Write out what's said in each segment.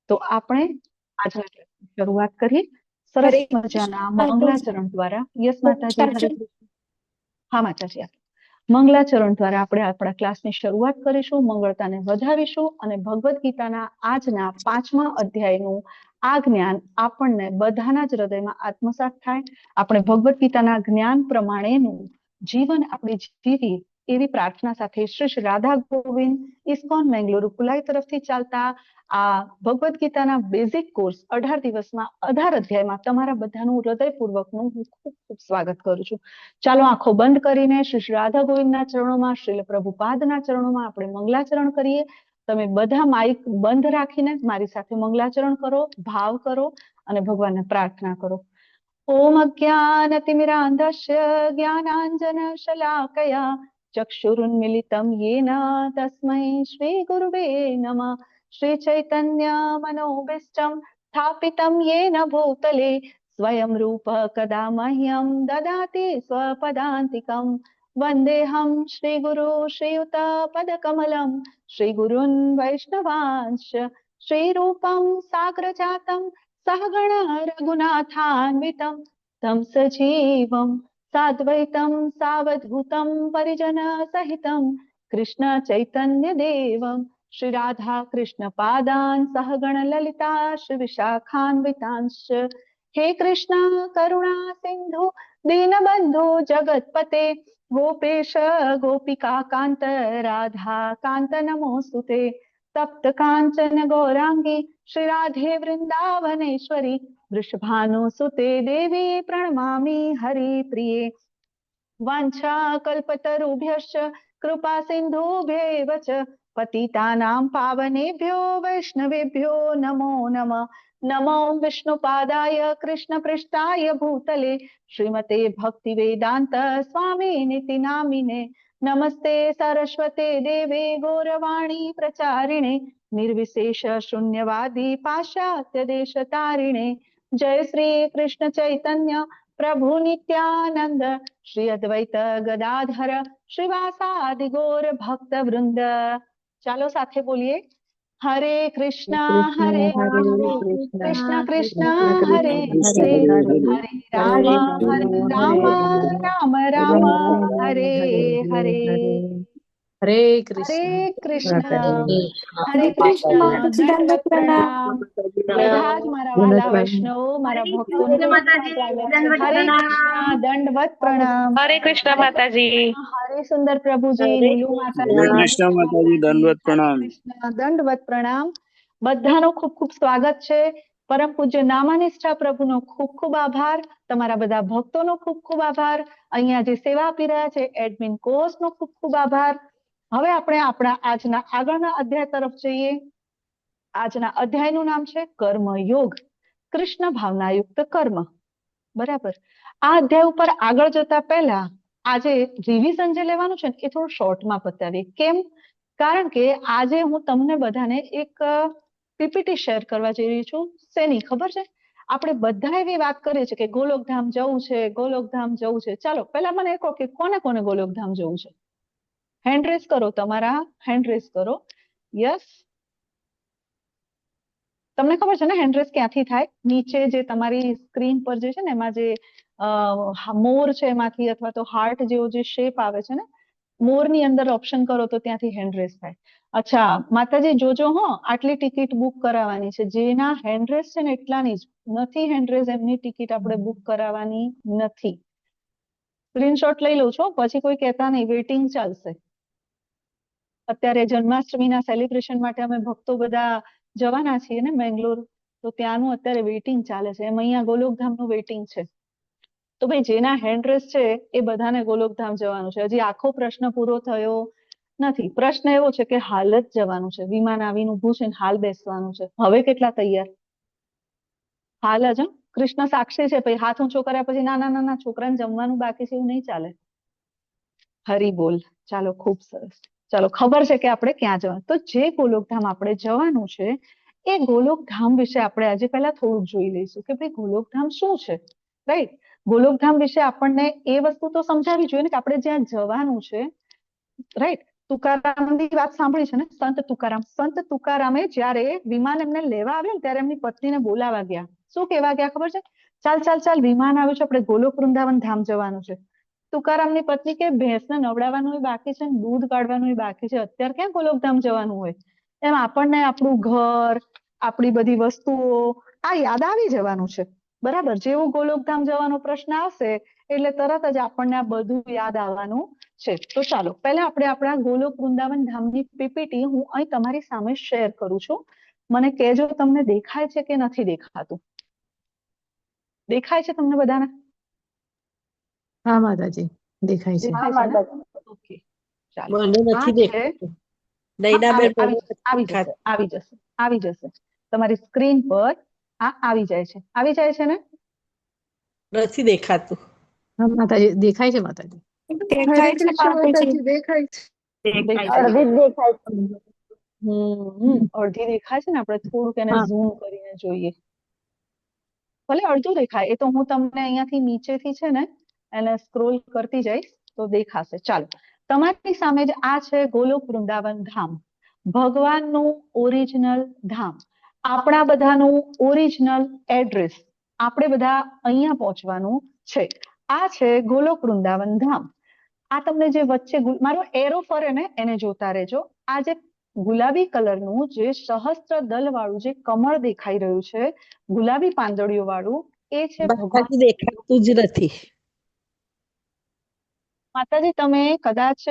તો આપણે આજના ક્લાસની શરૂઆત કરીએ સરસ હરે મજાના કૃષ્ણ મંગલાચરણ દ્વારા. યસ માતાજી, હરે માતાજી. કૃષ્ણ. હા માતાજી, મંગલાચરણ દ્વારા આપણે આપણા ક્લાસની શરૂઆત કરીશું, મંગળતાને વધાવીશું અને ભગવદ્ ગીતાના આજના 5મા અધ્યાયનું આ જ્ઞાન આપણને બધાના જ હૃદયમાં આત્મસાત થાય, આપણે ભગવદ્ ગીતાના જ્ઞાન પ્રમાણેનું જીવન આપણે જીવીએ એવી પ્રાર્થના સાથે શ્રી રાધા ગોવિંદ ઇસ્કોન મેંગલુરુ કુલાઈ તરફથી ચાલતા આ ભગવદ્ ગીતાના બેઝિક કોર્સ 18 દિવસમાં 18 અધ્યાયમાં તમારા બધાનું હૃદયપૂર્વકનું હું ખૂબ ખૂબ સ્વાગત કરું છું. ચાલો આંખો બંધ કરીને શ્રી રાધા ગોવિંદના ચરણોમાં, શ્રીલ પ્રભુપાદના ચરણોમાં આપણે મંગલાચરણ કરીએ. તમે બધા માઇક બંધ રાખીને મારી સાથે મંગલાચરણ કરો, ભાવ કરો અને ભગવાનને પ્રાર્થના કરો. ઓમ અજ્ઞાનતિમિરાંધસ્ય જ્ઞાનાંજન શલાકયા ચક્ષુરુન્મિલિतं येन તસ્मै શ્રી ગુરુવે નમઃ. શ્રી ચૈતન્ય મનોભીષ્ટં સ્થાપિतं येन ભૂતલે સ્વયં રૂપ કદા મહ્યં દદાતિ સ્વપદાંતિકં. વંદેહં શ્રી ગુરુ શ્રીયુત પદકમલં શ્રી ગુરુન વૈષ્ણવાંશ્ચ શ્રી રૂપં સાગ્રજાतं સહગણ રઘુનાથાન્વિतं तं સજીવં સાદ્વૈतं સાવધૂतं પરિજન સહિतं કૃષ્ણ ચૈતન્ય દેવં શ્રી રાધા કૃષ્ણ પાદાન સહગણ લલિતા શ્રી વિશાખાન્વિતાંશ્ચ. હે કૃષ્ણ કરુણા સિંધુ દીનબંધુ જગતપતે ગોપેશ ગોપિકા કાંત રાધા કાંત નમોસ્તુતે. તપ્ત કાંચન ગૌરાંગી શ્રી રાધે વૃંદાવનેશ્વરી વૃષભાનુસુતે દેવી પ્રણમામિ હરિપ્રિયે. વાંછા કલ્પતરુભ્યશ્ચ કૃપા સિંધુભ્યૈવ ચ પતિતાનાં પાવનેભ્યો વૈષ્ણવેભ્યો નમો નમઃ. નમો વિષ્ણુપાદાય કૃષ્ણપૃષ્ઠાય ભૂતલે શ્રીમતે ભક્તિવેદાંત સ્વામિનિતિ નામિને. નમસ્તે સરસ્વતે દેવે ગૌરવાણી પ્રચારિણે નિર્વિશેષ શૂન્યવાદી પાશ્ચાત્ય દેશતારિણે. જય શ્રી કૃષ્ણ ચૈતન્ય પ્રભુ નિત્યાનંદ શ્રી અદ્વૈત ગદાધર શ્રીવાસાદિ ગૌર ભક્ત વૃંદ. ચાલો સાથે બોલીએ, હરે કૃષ્ણ હરે કૃષ્ણ કૃષ્ણ હરે હરે હરે રામ રામ રામ હરે હરે. હરે હરે કૃષ્ણ. કૃષ્ણ હરે કૃષ્ણ માતાજી, દંડવત દંડવત પ્રણામ. પ્રણામ. બધા જ મારા વાલા વૈષ્ણવ મારા ભક્તોને દંડવત પ્રણામ. હરે કૃષ્ણ માતાજી. હરે સુંદર પ્રભુજી, નીલુ હરે માતાજી, કૃષ્ણ માતાજી, દંડવત પ્રણામ. દંડવત પ્રણામ. બધાનો ખૂબ ખૂબ સ્વાગત છે. પરમ પૂજ્ય નામાનિષ્ઠા પ્રભુનો ખૂબ ખૂબ આભાર. તમારા બધા ભક્તોનો ખૂબ ખૂબ આભાર. અહીંયા જે સેવા આપી રહ્યા છે એડમિન કોર્સનો ખૂબ ખૂબ આભાર. હવે આપણે આપણા આજના આગળના અધ્યાય તરફ જઈએ. આજના અધ્યાયનું નામ છે કર્મયોગ, કૃષ્ણ ભાવનાયુક્ત કર્મ. બરાબર. આ અધ્યાય ઉપર આગળ જતા પહેલા આજે રિવિઝન જે લેવાનું છે ને એ થોડું શોર્ટમાં પતાવીએ. કેમ? કારણ કે આજે હું તમને બધાને એક પીપીટી શેર કરવા જઈ રહી છું. શેની ખબર છે? આપણે બધા એવી વાત કરીએ છીએ કે ગોલોકધામ જવું છે, ગોલોકધામ જવું છે. ચાલો પહેલા મને કહો કે કોને કોને ગોલોકધામ જવું છે? હેન્ડ રેઝ કરો, તમારા હેન્ડ રેઝ કરો. યસ, તમને ખબર છે ને હેન્ડ રેઝ ક્યાંથી થાય? નીચે જે તમારી સ્ક્રીન પર જે છે ને એમાં જે મોર છે એમાંથી અથવા તો હાર્ટ જેવો જે શેપ આવે છે ને, મોરની અંદર ઓપ્શન કરો તો ત્યાંથી હેન્ડ રેઝ થાય. અચ્છા માતાજી જોજો હો, આટલી ટિકિટ બુક કરાવવાની છે. જેના હેન્ડ રેઝ છે ને એટલાની જ, નથી હેન્ડ રેઝ એમની ટિકિટ આપણે બુક કરાવવાની નથી. સ્ક્રીનશોટ લઈ લઉં છું, પછી કોઈ કહેતા નહીં, વેઇટિંગ ચાલશે. અત્યારે જન્માષ્ટમીના સેલિબ્રેશન માટે અમે ભક્તો બધા જવાના છીએ ને મેંગલોર, તો ત્યાંનું અત્યારે વેઇટિંગ ચાલે છે. એમ અહીંયા ગોલોકધામનું વેઇટિંગ છે. તો ભાઈ જેના હેન્ડ રેસ છે એ બધાને ગોલોકધામ જવાનું છે. હજી આખો પ્રશ્ન પૂરો થયો નથી. પ્રશ્ન એવો છે કે હાલ જ જવાનું છે. વિમાન આવીને ઊભું છે ને હાલ બેસવાનું છે. હવે કેટલા તૈયાર? હાલ જ. કૃષ્ણ સાક્ષી છે. પછી હાથ ઊંચો કર્યા પછી નાના નાના છોકરાને જમવાનું બાકી છે એવું નહીં ચાલે. હરી બોલ. ચાલો ખૂબ સરસ. ચાલો ખબર છે કે આપણે ક્યાં જવાનું. તો જે ગોલોકધામ આપણે જવાનું છે એ ગોલોકધામ વિશે આપણે આજે પહેલા થોડુંક જોઈ લઈશું કે ભાઈ ગોલોકધામ શું છે. રાઈટ. ગોલોકધામ વિશે આપણને એ વસ્તુ તો સમજાવી જોઈએ ને કે આપણે જ્યાં જવાનું છે, રાઈટ, તુકારામની વાત સાંભળી છે ને, સંત તુકારામ. સંત તુકારામે જ્યારે વિમાન એમને લેવા આવ્યું ને ત્યારે એમની પત્નીને બોલાવા ગયા. શું કહેવા ગયા ખબર છે? ચાલ ચાલ ચાલ, વિમાન આવ્યું છે, આપણે ગોલોક વૃંદાવન ધામ જવાનું છે. તુકારામની પત્ની કે ભેંસને નવડાવવાનું બાકી છે ને દૂધ કાઢવાનું બાકી છે, અત્યારે ક્યાં ગોલોકધામ જવાનું હોય? એમ આપણને આપણું ઘર, આપણી બધી વસ્તુઓ આ યાદ આવી જવાનું છે. બરાબર, જેવું ગોલોકધામ જવાનો પ્રશ્ન આવશે એટલે તરત જ આપણને આ બધું યાદ આવવાનું છે. તો ચાલો પહેલા આપણે આપણા ગોલોક વૃંદાવન ધામની પીપીટી હું અહીં તમારી સામે શેર કરું છું. મને કહેજો તમને દેખાય છે કે નથી દેખાતું? દેખાય છે તમને બધાને? હા માતાજી, દેખાય છે. દેખાય છે ને? ઓકે, ચાલો. મને આ નથી છે, દેખાતું. હા, આવી જશે તમારી સ્ક્રીન પર. આ આવી જાય છે ને? નથી દેખાતું. હા માતાજી, દેખાય છે માતાજી. હરે કૃષ્ણ માતાજી, દેખાય છે. અડધી દેખાય છે ને? આપણે થોડુંક એને હા. ઝૂમ કરીને જોઈએ. ભલે અડધું દેખાય, એ તો હું તમને અહીંયાથી નીચેથી છે ને એને સ્ક્રોલ કરતી જઈશ તો દેખાશે. ચાલો, તમારી સામે જ આ છે ગોલોક વૃંદાવન ધામ, ભગવાનનું ઓરિજિનલ ધામ, આપણા બધાનું ઓરિજિનલ એડ્રેસ. આપણે બધા અહીંયા પહોંચવાનું છે. આ છે ગોલોક વૃંદાવન ધામ. આ તમને જે વચ્ચે મારો એરો ફરે ને એને જોતા રહેજો. આ જે ગુલાબી કલરનું જે સહસ્ત્ર દલ વાળું જે કમળ દેખાઈ રહ્યું છે, ગુલાબી પાંદડીઓ વાળું, એ છે ભગવાન. માતાજી, દેખાતું જ નથી. માતાજી, તમે કદાચ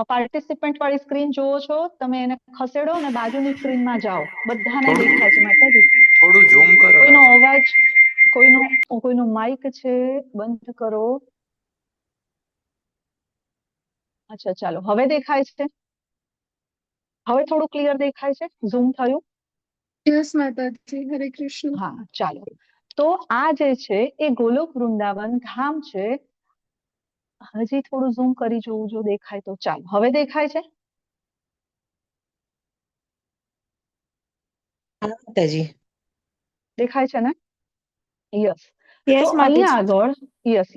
પાર્ટિસિપન્ટ વાળી સ્ક્રીન જોવો છો, તમે એને ખસેડો અને બાજુની સ્ક્રીનમાં જાઓ. બધાને દેખાય છે માતાજી. થોડું ઝૂમ કરો. કોઈનો અવાજ, કોઈનું માઇક છે, બંધ કરો. અચ્છા, ચાલો, હવે દેખાય છે? હવે થોડું ક્લિયર દેખાય છે? ઝૂમ થયું? યસ માતાજી, હરે કૃષ્ણ. હા, ચાલો. તો આ જે છે એ ગોલોક વૃંદાવન ધામ છે. હજી થોડું ઝૂમ કરી જોવું જો દેખાય તો. ચાલો, હવે દેખાય છે? હા માતાજી. દેખાય છે ને? યસ. યસ તો અહીંયા આગળ યસ.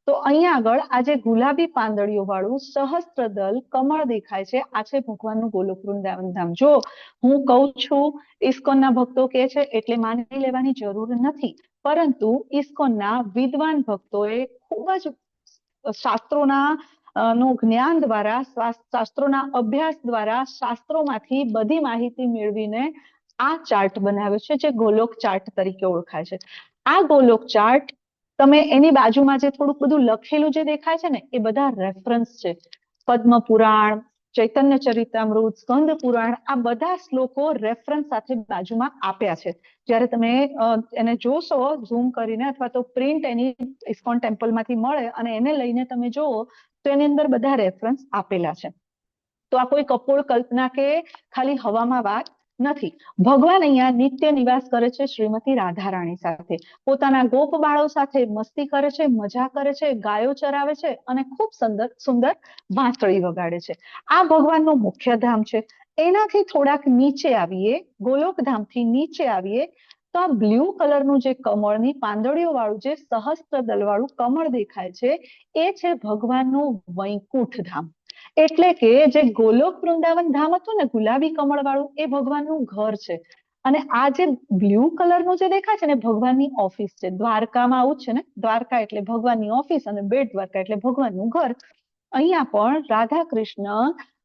તો અહીંયા આગળ આ જે ગુલાબી પાંદડીઓ વાળું સહસ્ત્રદલ કમળ દેખાય છે, આ છે ભગવાનનું ગોલોક વૃંદાવન ધામ. જો હું કહું છું ઇસ્કોનના ભક્તો કે છે એટલે માની લેવાની જરૂર નથી, પરંતુ ઇસ્કોનના વિદ્વાન ભક્તોએ ખૂબ જ શાસ્ત્રોના નું જ્ઞાન દ્વારા, શાસ્ત્રોના અભ્યાસ દ્વારા, શાસ્ત્રોમાંથી બધી માહિતી મેળવીને આ ચાર્ટ બનાવ્યો છે, જે ગોલોક ચાર્ટ તરીકે ઓળખાય છે. આ ગોલોક ચાર્ટ, તમે એની બાજુમાં જે થોડુંક બધું લખેલું જે દેખાય છે ને, એ બધા રેફરન્સ છે. પદ્મ પુરાણ, ચૈતન્ય ચરિતામૃત, સ્કંદ પુરાણ, આ બધા શ્લોકો રેફરન્સ સાથે બાજુમાં આપ્યા છે. જ્યારે તમે એને જોશો ઝૂમ કરીને, અથવા તો પ્રિન્ટ એની ઇસ્કોન ટેમ્પલમાંથી મળે અને એને લઈને તમે જોવો તો એની અંદર બધા રેફરન્સ આપેલા છે. તો આ કોઈ કપોળ કલ્પના કે ખાલી હવામાં વાત નથી. ભગવાન અહીંયા નિત્ય નિવાસ કરે છે શ્રીમતી રાધારાણી સાથે, પોતાના ગોપ બાળો સાથે મસ્તી કરે છે, મજા કરે છે, ગાયો ચરાવે છે અને ખૂબ સુંદર વાંસળી વગાડે છે. આ ભગવાનનું મુખ્ય ધામ છે. એનાથી થોડાક નીચે આવીએ, ગોલોકધામથી નીચે આવીએ તો આ બ્લુ કલરનું જે કમળની પાંદડીઓ વાળું જે સહસ્ત્ર વાળું કમળ દેખાય છે, એ છે ભગવાનનું વૈકુંઠ ધામ. એટલે કે જે ગોલોક વૃંદાવન ધામ હતું ને ગુલાબી કમળ વાળું, એ ભગવાનનું ઘર છે. અને આ જે બ્લુ કલરનું જે દેખાય છે ને, ભગવાનની ઓફિસ છે. દ્વારકામાં આવું છે ને, દ્વારકા એટલે ભગવાનની ઓફિસ અને બેટ દ્વારકા એટલે ભગવાનનું ઘર. અહીંયા પણ રાધા કૃષ્ણ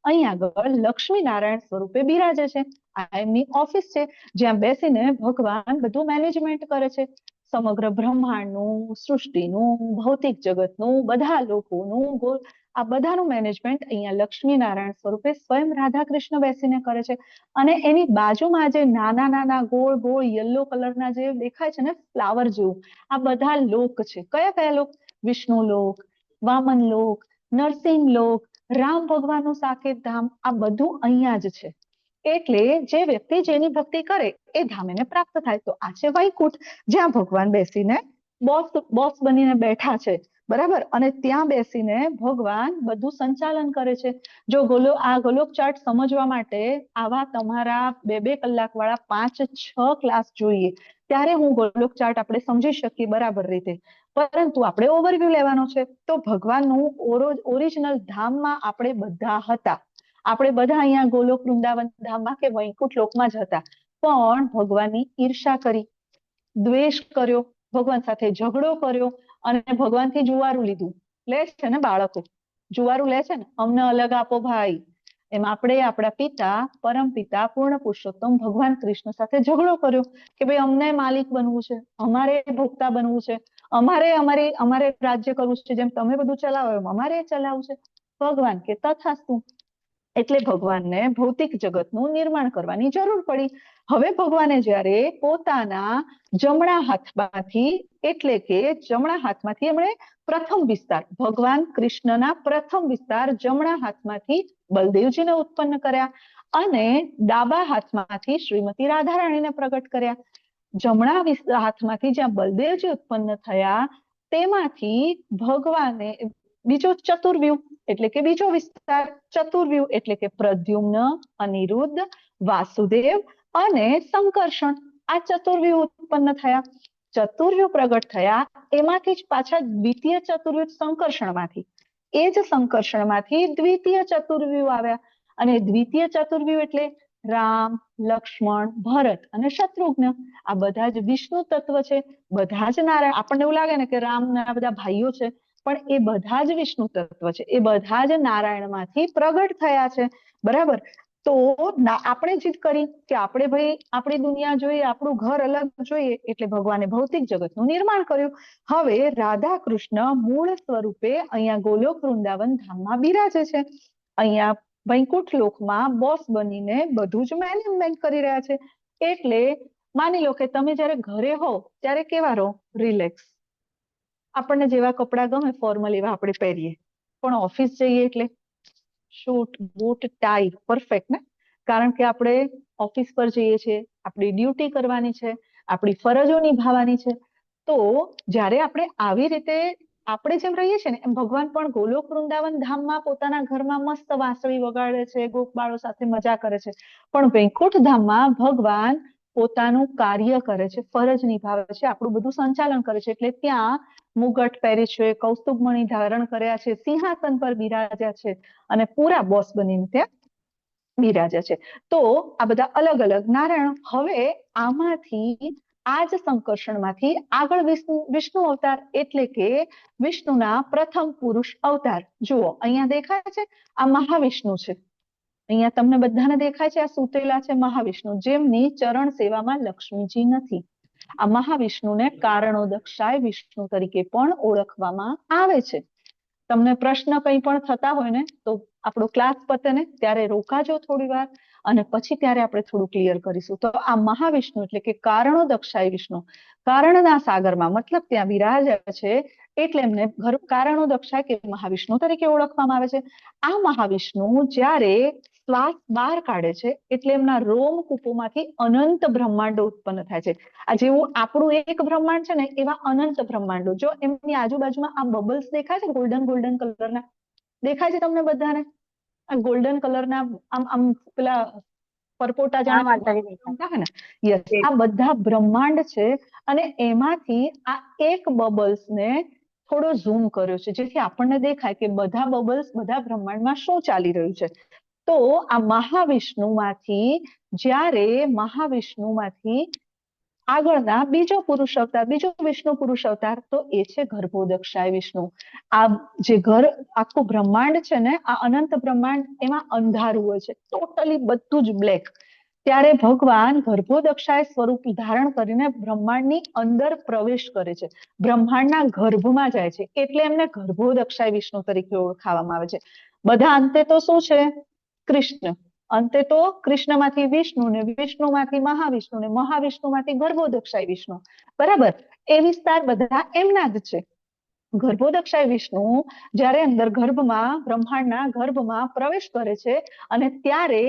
અહીં આગળ લક્ષ્મી નારાયણ સ્વરૂપે બિરાજે છે. આ એમની ઓફિસ છે, જ્યાં બેસીને ભગવાન બધું મેનેજમેન્ટ કરે છે. સમગ્ર બ્રહ્માંડનું, સૃષ્ટિનું, ભૌતિક જગતનું, બધા લોકોનું, આ બધાનું મેનેજમેન્ટ અહીંયા લક્ષ્મી નારાયણ સ્વરૂપે સ્વયં રાધા કૃષ્ણ બેસીને કરે છે. અને એની બાજુમાં જે નાના નાના ગોળ ગોળ યલો કલરના જે દેખાય છે ને, ફ્લાવર જેવું, આ બધા લોક છે. કયા કયા લોક? વિષ્ણુ લોક, વામન લોક, નરસિંહ લોક, રામ ભગવાનનું સાકેત ધામ, આ બધું અહીંયા જ છે. એટલે જે વ્યક્તિ જેની ભક્તિ કરે એ ધામ એને પ્રાપ્ત થાય. તો આ છે વૈકુંઠ, જ્યાં ભગવાન બેસીને બોસ બનીને બેઠા છે. બરાબર, અને ત્યાં બેસીને ભગવાન બધું સંચાલન કરે છે. જો આ ગોલોક ચાર્ટ સમજવા માટે આવા તમારા 2-2 કલાક વાળા 5-6 ક્લાસ જોઈએ, ત્યારે હું ગોલોક ચાર્ટ આપણે સમજી શકીએ બરાબર રીતે. પરંતુ આપણે ઓવરવ્યુ લેવાનો છે. તો ભગવાનનું ઓરિજિનલ ધામમાં આપણે બધા હતા. આપણે બધા અહીંયા ગોલોક વૃંદાવન ધામમાં કે વૈકુંઠ લોકમાં જ હતા, પણ ભગવાનની ઈર્ષા કરી, દ્વેષ કર્યો, ભગવાન સાથે ઝઘડો કર્યો અને ભગવાનથી જુવારું લીધું. લે છે ને બાળકો, જુવારું લે છે ને, અમને અલગ આપો ભાઈ. એમ આપણે આપણા પિતા પરમ પિતા પૂર્ણ પુરુષોત્તમ ભગવાન કૃષ્ણ સાથે ઝઘડો કર્યો કે ભાઈ અમને માલિક બનવું છે, અમારે ભોગતા બનવું છે, અમારે રાજ્ય કરવું છે, જેમ તમે બધું ચલાવો એમ અમારે ચલાવવું છે. ભગવાન કે તથાસ્તુ. એટલે ભગવાનને ભૌતિક જગતનું નિર્માણ કરવાની જરૂર પડી. હવે ભગવાને જ્યારે પોતાના જમણા હાથમાંથી, એટલે કે જમણા હાથમાંથી એમણે પ્રથમ વિસ્તાર, ભગવાન કૃષ્ણના પ્રથમ વિસ્તાર જમણા હાથમાંથી બલદેવજીને ઉત્પન્ન કર્યા અને ડાબા હાથમાંથી શ્રીમતી રાધારાણીને પ્રગટ કર્યા. જમણા હાથમાંથી જ્યાં બલદેવજી ઉત્પન્ન થયા તેમાંથી ભગવાને બીજો ચતુર્વ્યુહ એટલે કે બીજો વિસ્તાર, ચતુર્વ્યુહ એટલે કે પ્રદ્યુમ્ન, અનિરુદ્ધ, વાસુદેવ અને સંકર્ષણ, આ ચતુર્વ્યુહ ઉત્પન્ન થયા. ચતુર્વ્યુહ પ્રગટ થયા એમાંથી જ પાછા દ્વિતીય ચતુર્વ્યુહ સંકર્ષણમાંથી, એ જ સંકર્ષણમાંથી દ્વિતીય ચતુર્વ્યુહ આવ્યા. અને દ્વિતીય ચતુર્વ્યુહ એટલે રામ, લક્ષ્મણ, ભરત અને શત્રુઘ્ન. આ બધા જ વિષ્ણુ તત્વ છે, બધા જ નારાયણ. આપણને એવું લાગે ને કે રામના બધા ભાઈઓ છે, પણ એ બધા જ વિષ્ણુ તત્વ છે, એ બધા જ નારાયણમાંથી પ્રગટ થયા છે. બરાબર. તો આપણે જીદ કરી કે આપણે ભાઈ આપણી દુનિયા જોઈએ, આપણું ઘર અલગ જોઈએ, એટલે ભગવાને ભૌતિક જગતનું નિર્માણ કર્યું. હવે રાધા કૃષ્ણ મૂળ સ્વરૂપે અહીંયા ગોલોક વૃંદાવન ધામમાં બિરાજે છે. અહીંયા વૈકુંઠ લોકમાં બોસ બનીને બધું જ મેનેજમેન્ટ કરી રહ્યા છે. એટલે માની લો કે તમે જ્યારે ઘરે હો ત્યારે કેવા રહો? રિલેક્સ. આપણને જેવા કપડાં ગમે ફોર્મલ એવા આપણે પહેરીએ, પણ ઓફિસ જઈએ એટલે શૂટ, બૂટ, ટાઈ, પરફેક્ટ ને? કારણ કે આપણે ઓફિસ પર જઈએ છીએ, આપણી ડ્યુટી કરવાની છે, આપણી ફરજો નિભાવવાની છે. તો જ્યારે આપણે આવી રીતે આપણે જેમ રહીએ છીએ ને એમ ભગવાન પણ ગોલોક વૃંદાવન ધામમાં પોતાના ઘરમાં મસ્ત વાંસળી વગાડે છે, ગોપબાળો સાથે મજા કરે છે. પણ વૈકુંઠ ધામમાં ભગવાન પોતાનું કાર્ય કરે છે, ફરજ નિભાવે છે, આપણું બધું સંચાલન કરે છે. એટલે ત્યાં મુગટ પહેરી છે, કૌસ્તુભમણિ ધારણ કર્યા છે, સિંહાસન પર બિરાજ્યા છે અને પૂરા બોસ બનીને ત્યાં બિરાજ્યા છે. તો આ બધા અલગ અલગ નારાયણ. હવે આમાંથી આ જ સંકર્ષણમાંથી આગળ વિષ્ણુ અવતાર એટલે કે વિષ્ણુના પ્રથમ પુરુષ અવતાર. જુઓ અહીંયા દેખાય છે, આ મહાવિષ્ણુ છે. અહીંયા તમને બધાને દેખાય છે, આ સૂતેલા છે મહાવિષ્ણુ, જેમની ચરણ સેવામાં લક્ષ્મીજી નથી. આ મહાવિષ્ણુને કારણોદક્ષાય વિષ્ણુ તરીકે પણ ઓળખવામાં આવે છે. તમને પ્રશ્ન કંઈ પણ થતા હોય ને તો આપણો ક્લાસ પતે ને ત્યારે રોકાજો થોડી વાર અને પછી ત્યારે આપણે થોડું ક્લિયર કરીશું. તો આ મહાવિષ્ણુ એટલે કે કારણોદક્ષાય વિષ્ણુ, કારણના સાગરમાં મતલબ ત્યાં બિરાજ્યા છે, એટલે એમને કારણોદક્ષાય કે મહાવિષ્ણુ તરીકે ઓળખવામાં આવે છે. આ મહાવિષ્ણુ જ્યારે શ્વાસ બહાર કાઢે છે એટલે એમના રોમકૂપોમાંથી અનંત બ્રહ્માંડો ઉત્પન્ન થાય છે. આ જેવું આપણું એક બ્રહ્માંડ છે ને એવા અનંત બ્રહ્માંડો. જો એમની આજુબાજુમાં આ બબલ્સ દેખાય છે, ગોલ્ડન ગોલ્ડન કલરના દેખાય છે તમને બધાને? આ ગોલ્ડન કલરના આમ પેલા પરપોટા જાણે ને, યસ, આ બધા બ્રહ્માંડ છે. અને એમાંથી આ એક બબલ્સને થોડો ઝૂમ કર્યો છે જેથી આપણને દેખાય કે બધા બબલ્સ બધા બ્રહ્માંડમાં શું ચાલી રહ્યું છે. તો આ મહાવિષ્ણુમાંથી જ્યારે મહાવિષ્ણુમાંથી આગળના બીજો પુરુષ અવતાર, બીજો વિષ્ણુ પુરુષ અવતાર, તો એ છે ગર્ભોદક્ષાય વિષ્ણુ. આ જે આખું બ્રહ્માંડ છે ને, આ અનંત બ્રહ્માંડ, એમાં અંધારું હોય છે, ટોટલી બધું જ બ્લેક. ત્યારે ભગવાન ગર્ભોદક્ષાય સ્વરૂપ ધારણ કરીને બ્રહ્માંડની અંદર પ્રવેશ કરે છે, બ્રહ્માંડના ગર્ભમાં જાય છે, એટલે એમને ગર્ભોદક્ષાય વિષ્ણુ તરીકે ઓળખાવામાં આવે છે. બધા અંતે તો શું છે? કૃષ્ણ. અંતે તો કૃષ્ણમાંથી વિષ્ણુ ને વિષ્ણુમાંથી મહાવિષ્ણુ ને મહાવિષ્ણુમાંથી ગર્ભોદક્ષાય વિષ્ણુ. બરાબર. એ વિસ્તાર બધા એમના જ છે. ગર્ભોદક્ષાય વિષ્ણુ જ્યારે અંદર ગર્ભમાં, બ્રહ્માંડના ગર્ભમાં પ્રવેશ કરે છે અને ત્યારે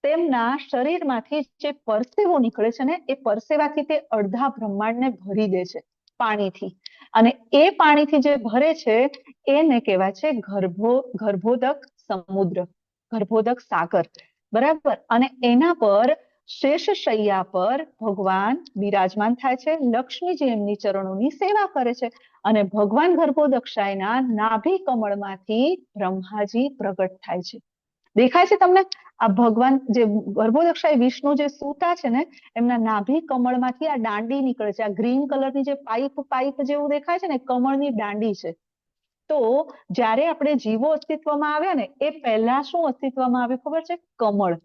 તેમના શરીરમાંથી જે પરસેવો નીકળે છે ને, એ પરસેવાથી તે અડધા બ્રહ્માંડને ભરી દે છે પાણીથી. અને એ પાણીથી જે ભરે છે એને કહેવાય છે ગર્ભોદક સમુદ્ર, ગર્ભોદક સાગર. બરાબર. અને એના પર શેષશૈયા પર ભગવાન બિરાજમાન થાય છે. લક્ષ્મીજી એમની ચરણોની સેવા કરે છે અને ભગવાન ગર્ભોદક્ષાયના નાભી કમળમાંથી બ્રહ્માજી પ્રગટ થાય છે. દેખાય છે તમને? આ ભગવાન જે ગર્ભોદક્ષાય વિષ્ણુ જે સૂતા છે ને, એમના નાભી કમળમાંથી આ દાંડી નીકળે છે. આ ગ્રીન કલરની જે પાઇપ જેવું દેખાય છે ને, કમળની દાંડી છે. તો જ્યારે આપણે જીવો અસ્તિત્વમાં આવ્યા ને, એ પહેલા શું અસ્તિત્વમાં આવ્યું ખબર છે? કમળ.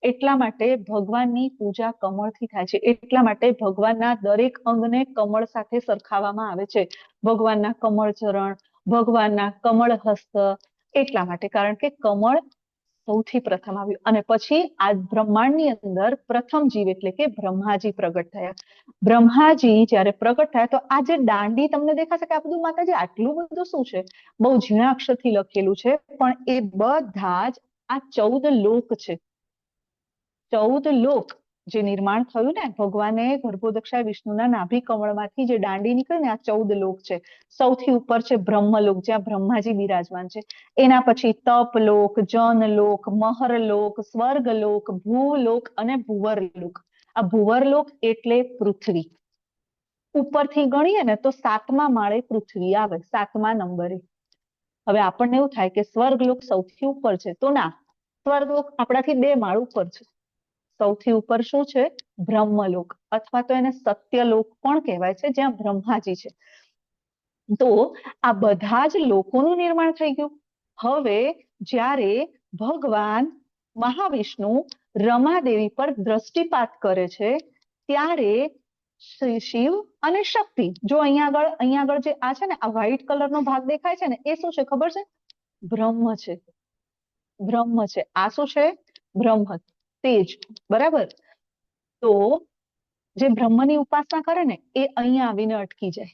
એટલા માટે ભગવાનની પૂજા કમળથી થાય છે. એટલા માટે ભગવાનના દરેક અંગને કમળ સાથે સરખાવવામાં આવે છે. ભગવાનના કમળ ચરણ, ભગવાનના કમળ હસ્ત, એટલા માટે. કારણ કે કમળ સૌથી પ્રથમ આવ્યું. અને પછી આ બ્રહ્માંડની અંદર પ્રથમ જીવ એટલે કે બ્રહ્માજી પ્રગટ થયા. બ્રહ્માજી જ્યારે પ્રગટ થયા તો આ જે દાંડી તમને દેખાશે કે આ બધું માતાજી આટલું બધું શું છે? બહુ ઝીણા અક્ષરથી લખેલું છે, પણ એ બધા જ આ 14 લોક છે. 14 લોક જે નિર્માણ થયું ને, ભગવાને ગર્ભોદક્ષાય વિષ્ણુના નાભી કમળમાંથી જે દાંડી નીકળી ને, આ 14 લોક છે. સૌથી ઉપર છે બ્રહ્મલોક, જ્યાં બ્રહ્માજી બિરાજમાન છે. એના પછી તપલોક, જનલોક, મહરલોક, સ્વર્ગલોક, ભૂલોક અને ભુવરલોક. આ ભુવરલોક એટલે પૃથ્વી. ઉપરથી ગણીએ ને તો 7મા માળે પૃથ્વી આવે, 7મા નંબરે. હવે આપણને એવું થાય કે સ્વર્ગલોક સૌથી ઉપર છે, તો ના, સ્વર્ગલોક આપણાથી 2 માળ ઉપર છે. સૌથી ઉપર શું છે? બ્રહ્મલોક, અથવા તો એને સત્યલોક પણ કહેવાય છે, જ્યાં બ્રહ્માજી છે. તો આ બધા જ લોકોનું નિર્માણ થઈ ગયું. હવે જ્યારે ભગવાન મહાવિષ્ણુ રમાદેવી પર દ્રષ્ટિપાત કરે છે, ત્યારે શિવ અને શક્તિ, જો અહીંયા આગળ જે આ છે ને, આ વ્હાઈટ કલરનો ભાગ દેખાય છે ને, એ શું છે ખબર છે? બ્રહ્મ છે. બ્રહ્મ છે. આ શું છે? બ્રહ્મ, તેજ. બરાબર? તો જે બ્રહ્મની ઉપાસના કરે ને, એ અહીંયા આવીને અટકી જાય.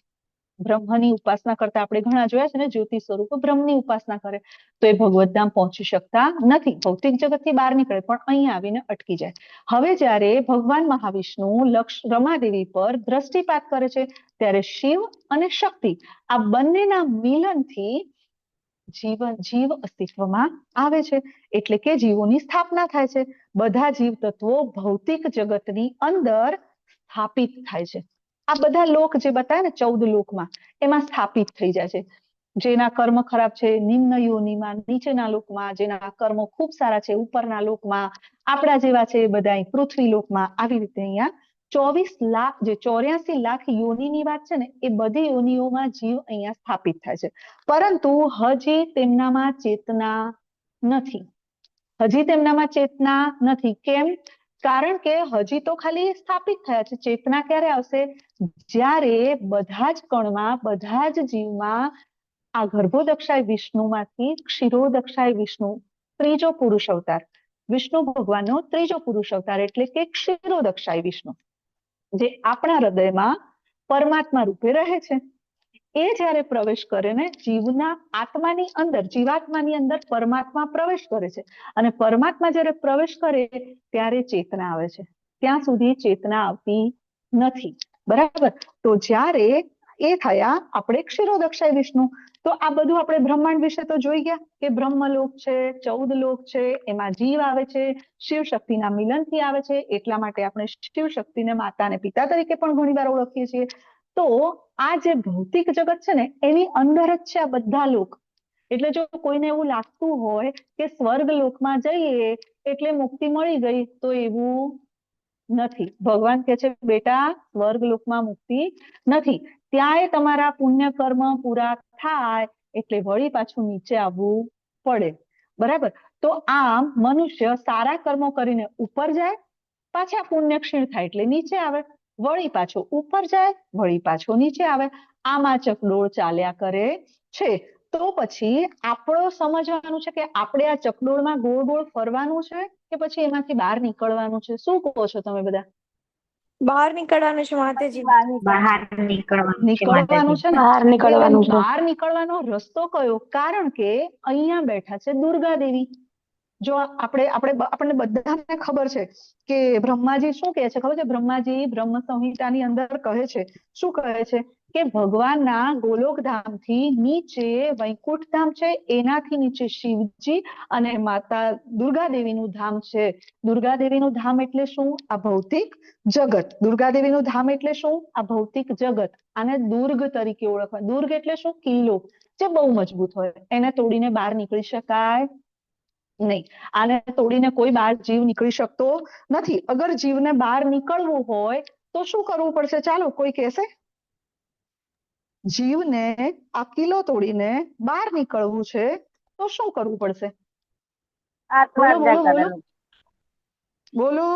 બ્રહ્મની ઉપાસના કરતા આપણે ઘણા જોયા છે ને, જ્યોતિ સ્વરૂપ બ્રહ્મની ઉપાસના કરે તો એ ભગવત ધામ પહોંચી શકતા નથી, ભૌતિક જગતથી બહાર નીકળે, પણ અહીંયા આવીને અટકી જાય. હવે જ્યારે ભગવાન મહાવિષ્ણુ રમાદેવી પર દ્રષ્ટિપાત કરે છે, ત્યારે શિવ અને શક્તિ આ બંનેના મિલનથી જીવ અસ્તિત્વમાં આવે છે. એટલે કે જીવોની સ્થાપના થાય છે. બધા જીવ તત્વો ભૌતિક જગતની અંદર સ્થાપિત થાય છે. આ બધા લોક જે બતાવ્યા ને 14 લોકમાં, એમાં સ્થાપિત થઈ જાય છે. જેના કર્મ ખરાબ છે નિમ્ન યોનિમાં, નીચેના લોકમાં, જેના કર્મો ખૂબ સારા છે ઉપરના લોકમાં, આપણા જેવા છે બધા પૃથ્વી લોકમાં. આવી રીતે અહીંયા 24 લાખ, જે 84 લાખ યોનિની વાત છે ને, એ બધી યોનિઓમાં જીવ અહીંયા સ્થાપિત થાય છે. પરંતુ હજી તેમનામાં ચેતના નથી. હજી તેમનામાં ચેતના નથી. કેમ? કારણ કે હજી તો ખાલી સ્થાપિત થયા છે. ચેતના ક્યારે આવશે? જ્યારે બધા જ કણમાં, બધા જ જીવમાં આ ગર્ભોદક્ષાય વિષ્ણુમાંથી ક્ષીરોદક્ષાય વિષ્ણુ, ત્રીજો પુરુષ અવતાર, વિષ્ણુ ભગવાનનો ત્રીજો પુરુષ અવતાર એટલે કે ક્ષીરોદક્ષાય વિષ્ણુ, જે આપણા હૃદયમાં પરમાત્મા રૂપે રહે છે, એ જ્યારે પ્રવેશ કરે ને, જીવના આત્માની અંદર, જીવાત્માની અંદર પરમાત્મા પ્રવેશ કરે છે. અને પરમાત્મા જ્યારે પ્રવેશ કરે ત્યારે ચેતના આવે છે. ત્યાં સુધી ચેતના આવતી નથી. બરાબર? તો જ્યારે એ થયા આપણે ક્ષીરોદક્ષાય વિષ્ણુ, તો આ બધું આપણે બ્રહ્માંડ વિશે તો જોઈ ગયા કે બ્રહ્મલોક છે, 14 લોક છે, એમાં જીવ આવે છે, શિવ શક્તિના મિલનથી આવે છે. એટલા માટે આપણે શિવ શક્તિને માતા અને પિતા તરીકે પણ ઘણીવાર ઓળખીએ છીએ. તો આ જે ભૌતિક જગત છે ને, એની અંદર જ છે આ બધા લોક. એટલે જો કોઈને એવું લાગતું હોય કે સ્વર્ગ લોકમાં જઈએ એટલે મુક્તિ મળી ગઈ, તો એવું નથી. ભગવાન કહે છે બેટા, સ્વર્ગ લોકમાં મુક્તિ નથી. ત્યાંય તમારા પુણ્ય કર્મ પૂરા થાય એટલે વળી પાછું નીચે આવવું પડે. બરાબર? તો આમ મનુષ્ય સારા કર્મો કરીને ઉપર જાય, પાછા પુણ્ય ક્ષીણ થાય એટલે નીચે આવે, વળી પાછો ઉપર જાય, વળી પાછો નીચે આવે. આમાં ચકડોળ ચાલ્યા કરે છે. તો પછી આપણો સમજવાનું છે કે આપણે આ ચકડોળમાં ગોળ ગોળ ફરવાનું છે કે પછી એમાંથી બહાર નીકળવાનું છે? શું કહો છો તમે બધા? બહાર નીકળવાનું છે માતાજી. બહાર નીકળવાનું છે નીકળવાનું છે ને? બહાર નીકળવાનું છે. બહાર નીકળવાનો રસ્તો કયો? કારણ કે અહીંયા બેઠા છે દુર્ગા દેવી. જો આપણને બધાને ખબર છે કે બ્રહ્માજી શું કહે છે ખબર છે? બ્રહ્માજી બ્રહ્મ સંહિતાની અંદર કહે છે, શું કહે છે? કે ભગવાનના ગોલોક ધામથી નીચે વૈકુંઠ ધામ છે, એનાથી નીચે શિવજી અને માતા દુર્ગા દેવીનું ધામ છે. દુર્ગા દેવીનું ધામ એટલે શું? આ ભૌતિક જગત. દુર્ગા દેવીનું ધામ એટલે શું? આ ભૌતિક જગત. આને દુર્ગ તરીકે ઓળખવા. દુર્ગ એટલે શું? કિલ્લો જે બહુ મજબૂત હોય, એને તોડીને બહાર નીકળી શકાય નહીં, આને તોડીને કોઈ બહાર જીવ નીકળી શકતો નથી. અગર જીવને બહાર નીકળવું હોય તો શું કરવું પડશે? ચાલો કોઈ કહેશે? જીવને આ કિલો તોડીને બહાર નીકળવું છે તો શું કરવું પડશે? બોલો બોલો બોલો બોલો.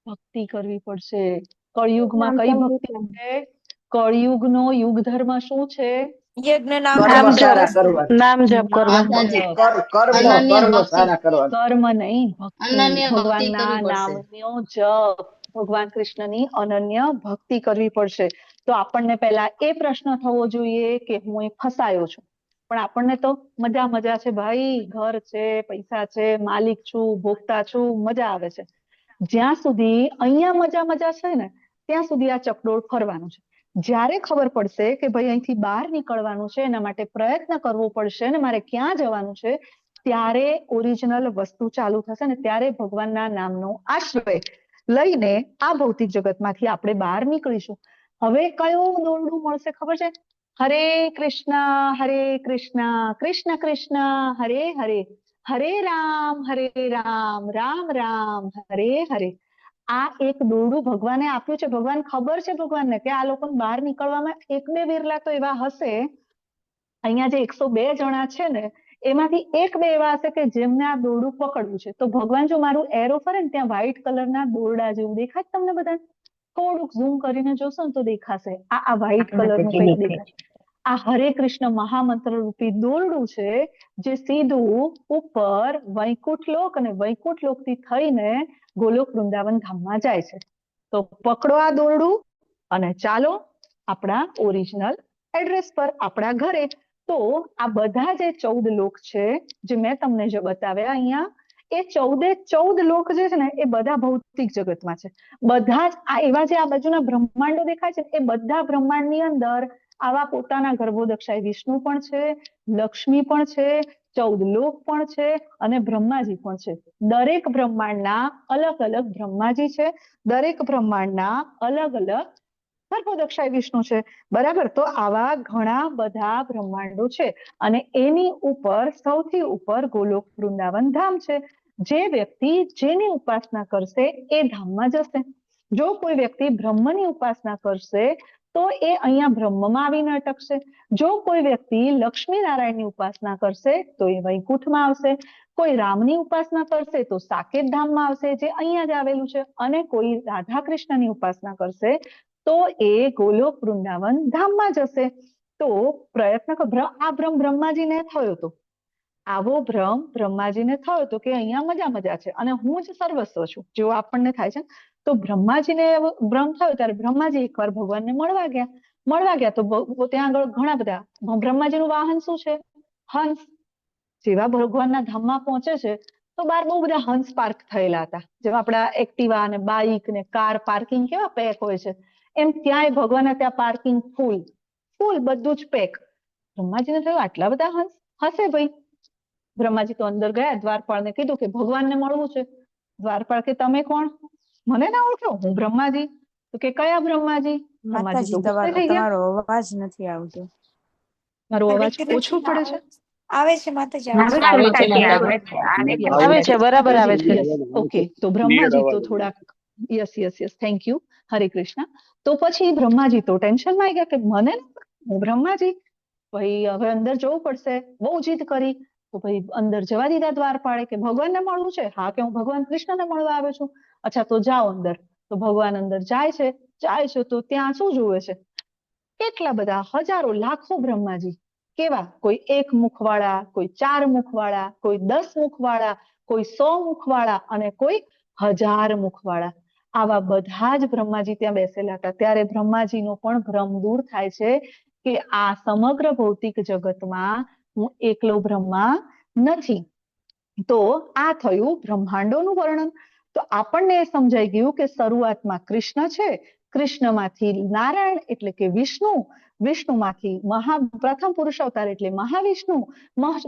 ભક્તિ કરવી પડશે. કળિયુગમાં કઈ ભક્તિ છે? કળિયુગનો યુગ ધર્મ શું છે? યજ્ઞ નામ જપ કરવા. કર્મ નહીં, ભક્તિ. ભગવાનના નામનો જપ, ભગવાન કૃષ્ણની અનન્ય ભક્તિ કરવી પડશે. તો આપણને પહેલા એ પ્રશ્ન થવો જોઈએ કે હું એ ફસાયો છું, પણ આપણને તો મજા છે ભાઈ, ઘર છે, પૈસા છે, માલિક છું, ભોગતા છું, મજા આવે છે. જ્યાં સુધી અહીંયા મજા છે ને ત્યાં સુધી આ ચકડોળ ફરવાનું છે. જ્યારે ખબર પડશે કે ભાઈ અહીંથી બહાર નીકળવાનું છે, એના માટે પ્રયત્ન કરવો પડશે ને મારે ક્યાં જવાનું છે, ત્યારે ઓરિજિનલ વસ્તુ ચાલુ થશે ને ત્યારે ભગવાનના નામનો આશ્રય લઈને આ ભૌતિક જગતમાંથી આપણે બહાર નીકળીશું. હવે કયું દોરડું મળશે ખબર છે? હરે કૃષ્ણ કૃષ્ણ કૃષ્ણ હરે હરે, હરે રામ રામ રામ હરે હરે. આ એક દોરડું ભગવાને આપ્યું છે. ભગવાન ખબર છે ભગવાનને કે આ લોકોને બહાર નીકળવામાં એક બે વિરલા તો એવા હશે, અહીંયા જે 102 જણા છે ને એમાંથી એક બે એવા હશે કે જેમને આ દોરડું પકડવું છે. તો ભગવાન જો મારું એરો ફરે ને ત્યાં વ્હાઈટ કલરના દોરડા જેવું દેખાય તમને બધા? થોડુંક ઝૂમ કરીને જોશો ને તો દેખાશે. આ વ્હાઈટ કલરનું કંઈક દેખાય. આ હરે કૃષ્ણ મહામંત્ર રૂપી દોરડું છે જે સીધું ઉપર વૈકુંઠ લોક અને વૈકુંઠ લોકથી થઈને ગોલોક વૃંદાવન ધામમાં જાય છે. તો પકડો આ દોરડું અને ચાલો આપણા ઓરિજિનલ એડ્રેસ પર, આપણા ઘરે. તો આ બધા જે 14 લોક છે જે મેં તમને જે બતાવ્યા અહીંયા, એ 14 લોક જે છે ને એ બધા ભૌતિક જગતમાં છે. બધા જ આ એવા જે આ બાજુના બ્રહ્માંડો દેખાય છે એ બધા બ્રહ્માંડની અંદર આવા પોતાના ગર્ભોદક્ષાય વિષ્ણુ પણ છે, લક્ષ્મી પણ છે, 14 લોક પણ છે અને બ્રહ્માજી પણ છે. દરેક બ્રહ્માંડના અલગ અલગ બ્રહ્માજી છે, દરેક બ્રહ્માંડના અલગ અલગ ગર્ભોદક્ષાય વિષ્ણુ છે. બરાબર? તો આવા ઘણા બધા બ્રહ્માંડો છે અને એની ઉપર સૌથી ઉપર ગોલોક વૃંદાવન ધામ છે. જે વ્યક્તિ જેની ઉપાસના કરશે એ ધામમાં જશે. જો કોઈ વ્યક્તિ બ્રહ્મની ઉપાસના કરશે તો એ અહીંયા બ્રહ્મમાં આવીને અટકશે. જો કોઈ વ્યક્તિ લક્ષ્મી નારાયણની ઉપાસના કરશે તો એ વૈકુંઠમાં આવશે. કોઈ રામની ઉપાસના કરશે તો સાકેત ધામમાં આવશે જે અહીંયા જ આવેલું છે. અને કોઈ રાધા કૃષ્ણની ઉપાસના કરશે તો એ ગોલોક વૃંદાવન ધામમાં જશે. તો પ્રયત્ન આ ભ્રમ બ્રહ્માજીને થયો હતો, આવો ભ્રમ બ્રહ્માજીને થયો હતો કે અહીંયા મજા છે અને હું જ સર્વસ્વ છું, જેવો આપણને થાય છે. તો બ્રહ્માજીને ભ્રમ થયો ત્યારે બ્રહ્માજી એકવાર ભગવાનને મળવા ગયા તો ત્યાં આગળ ઘણા બધા, બ્રહ્માજીનું વાહન શું છે? હંસ. જેવા ભગવાનના ધામમાં પહોંચે છે તો બહાર બહુ બધા હંસ પાર્ક થયેલા હતા. જેવા આપણા એક્ટિવા અને બાઇક ને કાર પાર્કિંગ કેવા પેક હોય છે, એમ ત્યાંય ભગવાનના ત્યાં પાર્કિંગ ફૂલ બધું જ પેક. બ્રહ્માજીને થયું આટલા બધા હંસ હશે ભાઈ. બ્રહ્માજી તો અંદર ગયા, દ્વારપાળને કીધું કે ભગવાનને મળવું છે. દ્વારપાળ કે તમે કોણ? મને ના ઓળખો? હું બ્રહ્માજી. તો કે કયા બ્રહ્માજી? બ્રહ્માજી તો ગુસ્સે થઈ ગયા. તમારો અવાજ નથી આવતો. મારો અવાજ ઓછો પડે છે? આવે છે માતાજી, આવે છે, બરાબર આવે છે. ઓકે, તો બ્રહ્માજી તો થોડાક યસ થેન્ક યુ, હરે કૃષ્ણ. તો પછી બ્રહ્માજી તો ટેન્શનમાં આવી ગયા કે મને હું બ્રહ્માજી, ભાઈ હવે અંદર જવું પડશે. બહુ જીદ કરી તો ભાઈ અંદર જવા દીધા દ્વારપાળે કે ભગવાનને મળવું છે? હા કે હું ભગવાન કૃષ્ણને મળવા આવ્યો છું. અચ્છા તો જાઓ અંદર. તો ભગવાન અંદર જાય છે તો ત્યાં શું જોવે છે? કેટલા બધા હજારો લાખો બ્રહ્માજી. કેવા? કોઈ 1 મુખવાળા, કોઈ 4 મુખવાળા, કોઈ 10 મુખવાળા, કોઈ 100 મુખવાળા અને કોઈ 1000 મુખવાળા. આવા બધા જ બ્રહ્માજી ત્યાં બેસેલા હતા. ત્યારે બ્રહ્માજીનો પણ ભ્રમ દૂર થાય છે કે આ સમગ્ર ભૌતિક જગતમાં હું એકલો બ્રહ્મા નથી. તો આ થયું બ્રહ્માંડોનું વર્ણન. તો આપણને એ સમજાઈ ગયું કે શરૂઆતમાં કૃષ્ણ છે, કૃષ્ણમાંથી નારાયણ એટલે કે વિષ્ણુ, વિષ્ણુમાંથી પ્રથમ પુરુષ અવતાર એટલે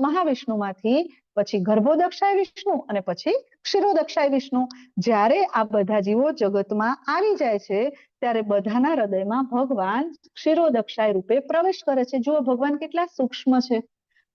મહાવિષ્ણુમાંથી પછી ગર્ભોદક્ષાય વિષ્ણુ અને પછી ક્ષીરોદક્ષાય વિષ્ણુ. જ્યારે આ બધા જીવો જગતમાં આવી જાય છે ત્યારે બધાના હૃદયમાં ભગવાન ક્ષીરોદક્ષાય રૂપે પ્રવેશ કરે છે. જુઓ ભગવાન કેટલા સૂક્ષ્મ છે,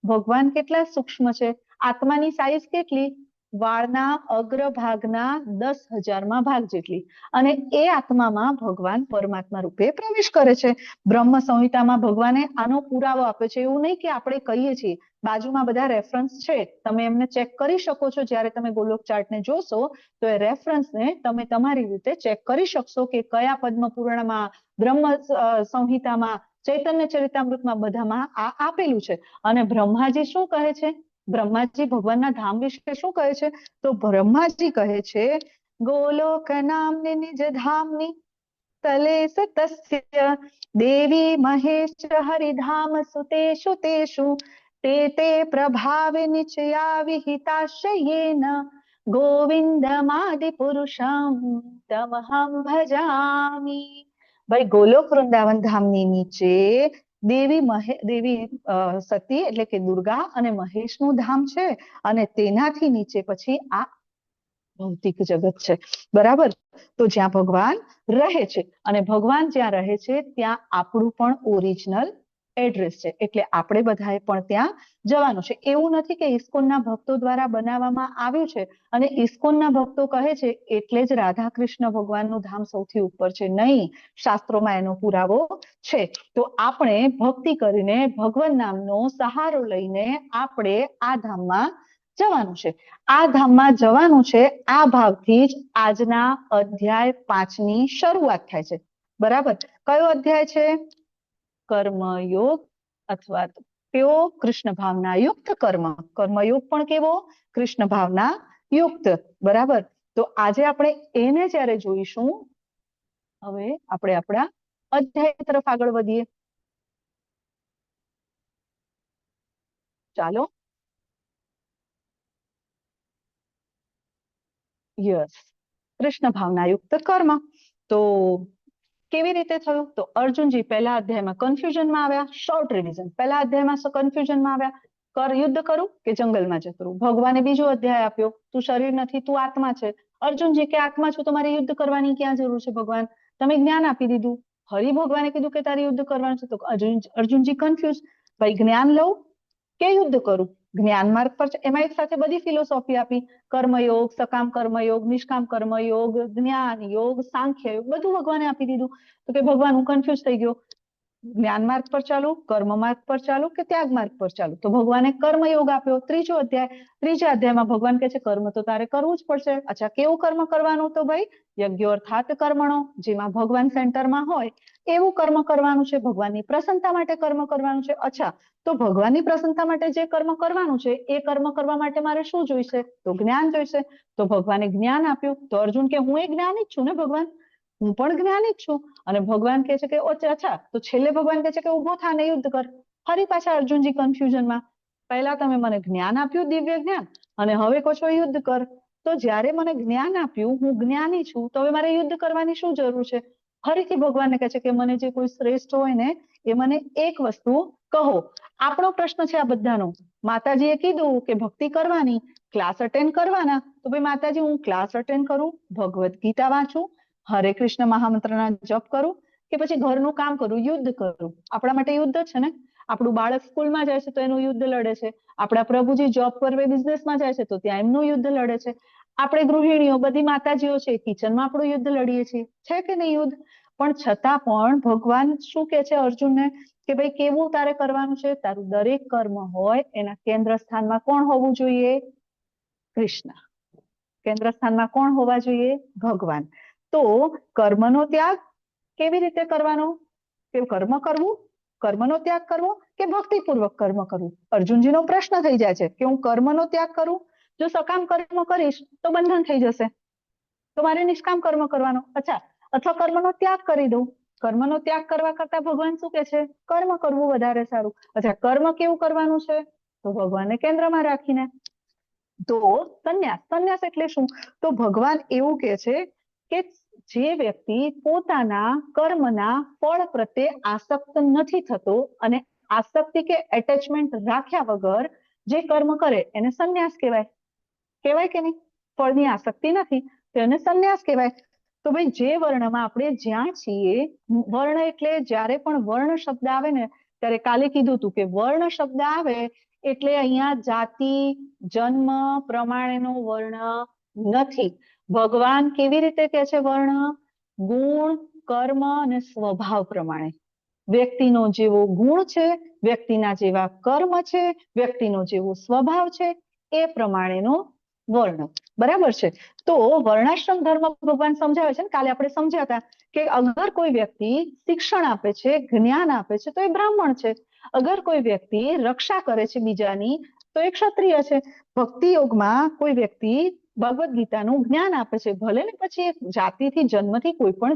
ભગવાન કેટલા સૂક્ષ્મ છે. આત્માની સાઈઝ કેટલી? વાળના અગ્રભાગના 10,000માં ભાગ જેટલી. અને એ આત્મામાં ભગવાન પરમાત્મા રૂપે પ્રવેશ કરે છે. બ્રહ્મ સંહિતામાં ભગવાને આનો પુરાવો આપ્યો છે. એવું નહીં કે આપણે કહીએ છીએ. બાજુમાં બધા રેફરન્સ છે, તમે એમને ચેક કરી શકો છો. જ્યારે તમે ગોલોક ચાર્ટને જોશો તો એ રેફરન્સને તમે તમારી રીતે ચેક કરી શકશો કે કયા પદ્મ પુરાણમાં, બ્રહ્મ સંહિતામાં, ચૈતન્ય ચરિતામૃતમાં બધામાં આ આપેલું છે. અને બ્રહ્માજી શું કહે છે? બ્રહ્માજી ભગવાનના ધામ વિશે શું કહે છે? તો બ્રહ્માજી કહે છે ગોલોક નામની નિજ ધામની તલે સતસ્ય દેવી મહેશ હરિધામ સુતેષુ તેષુ તે તે પ્રભાવે નિચયા વિહિતાશયેન ગોવિંદમાદિ પુરુષમ તમહમ ભજામી. ભાઈ ગોલોક વૃંદાવન ધામની નીચે દેવી સતી એટલે કે દુર્ગા અને મહેશનું ધામ છે અને તેનાથી નીચે પછી આ ભૌતિક જગત છે. બરાબર? તો જ્યાં ભગવાન રહે છે અને ભગવાન જ્યાં રહે છે ત્યાં આપણું પણ ઓરિજિનલ એડ્રેસ છે. એટલે આપણે બધાએ પણ ત્યાં જવાનું છે. એવું નથી કે ઇસ્કોનના ભક્તો દ્વારા બનાવવામાં આવ્યું છે અને ઇસ્કોનના ભક્તો કહે છે એટલે જ રાધા કૃષ્ણ ભગવાનનું ધામ સૌથી ઉપર છે. નહીં, શાસ્ત્રોમાં એનો પુરાવો છે. તો આપણે ભક્તિ કરીને ભગવાન નામનો સહારો લઈને આપણે આ ધામમાં જવાનું છે. આ ધામમાં જવાનું છે. આ ભાવથી જ આજના અધ્યાય 5ની શરૂઆત થાય છે. બરાબર? કયો અધ્યાય છે? કર્મયોગ અથવા કેવો? કૃષ્ણ ભાવના યુક્ત કર્મ. કર્મયોગ પણ કેવો? કૃષ્ણ ભાવના યુક્ત. બરાબર? તો આજે આપણે એને જ્યારે જોઈશું, હવે આપણે આપણા અધ્યાય તરફ આગળ વધીએ. ચાલો. યસ, કૃષ્ણ ભાવના યુક્ત કર્મ. તો કેવી રીતે થયું? તો અર્જુનજી પહેલા અધ્યાયમાં કન્ફ્યુઝનમાં આવ્યા. Short revision. પહેલા અધ્યાયમાં કન્ફ્યુઝનમાં આવ્યા, યુદ્ધ કરું કે જંગલમાં જતું રહું. ભગવાને બીજો અધ્યાય આપ્યો, તું શરીર નથી, તું આત્મા છે. અર્જુનજી કે આત્મા છું તો મારે યુદ્ધ કરવાની ક્યાં જરૂર છે? ભગવાન તમે જ્ઞાન આપી દીધું. હરિ ભગવાને કીધું કે તારે યુદ્ધ કરવાનું છે. તો અર્જુનજી કન્ફ્યુઝ, ભાઈ જ્ઞાન લઉં કે યુદ્ધ કરું? જ્ઞાન માર્ગ પર છે. એમાં એક સાથે બધી ફિલોસોફી આપી, કર્મયોગ, સકામ કર્મયોગ, નિષ્કામ કર્મયોગ, જ્ઞાન યોગ, સાંખ્ય યોગ, બધું ભગવાને આપી દીધું. તો કે ભગવાન હું કન્ફ્યુઝ થઈ ગયો, જ્ઞાન માર્ગ પર ચાલુ, કર્મ માર્ગ પર ચાલુ કે ત્યાગ માર્ગ પર ચાલુ? તો ભગવાને કર્મયોગ આપ્યો. ત્રીજો અધ્યાય. ત્રીજા અધ્યાયમાં ભગવાન કહે છે કર્મ તો તારે કરવું જ પડશે. અચ્છા, કેવું કર્મ કરવાનું? તો ભાઈ યજ્ઞ અર્થાત કર્મણો, જેમાં ભગવાન સેન્ટરમાં હોય એવું કર્મ કરવાનું છે. ભગવાનની પ્રસન્નતા માટે કર્મ કરવાનું છે. અચ્છા, તો ભગવાનની પ્રસન્નતા માટે જે કર્મ કરવાનું છે એ કર્મ કરવા માટે મારે શું જોઈશે? તો જ્ઞાન જોઈશે. તો ભગવાને જ્ઞાન આપ્યું. તો અર્જુન કે હું એ જ્ઞાની જ છું ને ભગવાન, હું પણ જ્ઞાની જ છું. અને ભગવાન કહે છે કે અચ્છા, તો છેલ્લે ભગવાન કહે છે કે ઉભો થા ને યુદ્ધ કર. ફરી પાછા અર્જુનજી કન્ફ્યુઝનમાં. પહેલા તમે મને જ્ઞાન આપ્યું, દિવ્ય જ્ઞાન, અને હવે કહો છો યુદ્ધ કર. તો જ્યારે મને જ્ઞાન આપ્યું, હું જ્ઞાની છું, તો હવે મારે યુદ્ધ કરવાની શું જરૂર છે? ફરીથી ભગવાનને કહે છે કે મને જે કોઈ શ્રેષ્ઠ હોય ને એ મને એક વસ્તુ કહો. આપણો પ્રશ્ન છે આ બધાનો. માતાજીએ કીધું કે ભક્તિ કરવાની, ક્લાસ અટેન્ડ કરવાના. તો ભાઈ માતાજી હું ક્લાસ અટેન્ડ કરું, ભગવદ્ ગીતા વાંચું, હરે કૃષ્ણ મહામંત્રના જપ કરું કે પછી ઘરનું કામ કરું, યુદ્ધ કરું? આપણા માટે યુદ્ધ છે ને. આપણું બાળક સ્કૂલમાં જાય છે તો એનું યુદ્ધ લડે છે. આપણા પ્રભુજી જોબ પર બિઝનેસમાં જાય છે તો ત્યાં એમનું યુદ્ધ લડે છે. આપણે ગૃહિણીઓ બધી માતાજીઓ છે, કિચનમાં આપણું યુદ્ધ લડીએ છીએ. છે કે નહીં યુદ્ધ? પણ છતાં પણ ભગવાન શું કહે છે અર્જુનને કે ભાઈ કેવું તારે કરવાનું છે? તારું દરેક કર્મ હોય એના કેન્દ્ર સ્થાનમાં કોણ હોવું જોઈએ? કૃષ્ણ. કેન્દ્ર સ્થાનમાં કોણ હોવા જોઈએ? ભગવાન. તો કર્મનો ત્યાગ કેવી રીતે કરવાનો? કે કર્મ કરવું, કર્મનો ત્યાગ કરવો કે ભક્તિપૂર્વક કર્મ કરવું? અર્જુનજીનો પ્રશ્ન થઈ જાય છે કે હું કર્મનો ત્યાગ કરું, જો સકામ કર્મ કરીશ તો બંધન થઈ જશે, તો મારે નિષ્કામ કર્મ કરવાનો. અચ્છા, અથવા કર્મનો ત્યાગ કરી દઉં. કર્મનો ત્યાગ કરવા કરતા ભગવાન શું કે છે? કર્મ કરવું વધારે સારું. અચ્છા, કર્મ કેવું કરવાનું છે? તો ભગવાનને કેન્દ્રમાં રાખીને. તો સંન્યાસ. સંન્યાસ એટલે શું? તો ભગવાન એવું કે છે કે જે વ્યક્તિ પોતાના કર્મના ફળ પ્રત્યે આસક્ત નથી થતો અને આસક્તિ કે એટેચમેન્ટ રાખ્યા વગર જે કર્મ કરે એને સંન્યાસ કહેવાય. કહેવાય કે નહીં? ફળની આસક્તિ નથી તો એને સંન્યાસ કહેવાય. તો ભાઈ જે વર્ણમાં આપણે જ્યાં છીએ, વર્ણ એટલે જ્યારે પણ વર્ણ શબ્દ આવે ને ત્યારે કાલે કીધું હતું કે વર્ણ શબ્દ આવે એટલે અહીંયા જાતિ જન્મ પ્રમાણેનો વર્ણ નથી. ભગવાન કેવી રીતે કહે છે વર્ણ? ગુણ કર્મ અને સ્વભાવ પ્રમાણે. વ્યક્તિનો જેવો ગુણ છે, વ્યક્તિના જેવા કર્મ છે, વ્યક્તિનો જેવો સ્વભાવ છે એ પ્રમાણેનો વર્ણ. બરાબર છે? તો વર્ણાશ્રમ ધર્મ ભગવાન સમજાવે છે ને, કાલે આપણે સમજ્યા હતા કે અગર કોઈ વ્યક્તિ શિક્ષણ આપે છે, જ્ઞાન આપે છે તો એ બ્રાહ્મણ છે. અગર કોઈ વ્યક્તિ રક્ષા કરે છે બીજાની તો એ ક્ષત્રિય છે. ભક્તિ યોગમાં કોઈ વ્યક્તિ ભગવદ ગીતાનું જ્ઞાન આપે છે, ભલે ને પછી એક જાતિથી જન્મથી કોઈ પણ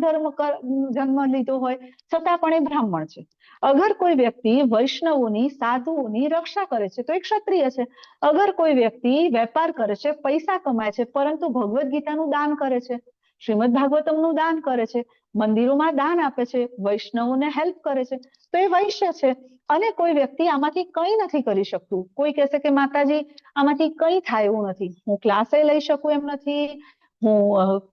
જન્મ લીધો હોય છતાં પણ એ બ્રાહ્મણ છે. અગર કોઈ વ્યક્તિ વૈષ્ણવોની સાધુઓની રક્ષા કરે છે તો એ ક્ષત્રિય છે. અગર કોઈ વ્યક્તિ વેપાર કરે છે, પૈસા કમાય છે, પરંતુ ભગવદ ગીતાનું દાન કરે છે, શ્રીમદ ભાગવતમનું દાન કરે છે, મંદિરોમાં દાન આપે છે, વૈષ્ણવોને હેલ્પ કરે છે તો એ વૈશ્ય છે. અને કોઈ વ્યક્તિ આમાંથી કંઈ નથી કરી શકતું. કોઈ કહેશે કે માતાજી આમાંથી કંઈ થાય એવું નથી, હું ક્લાસે લઈ શકું એમ નથી, હું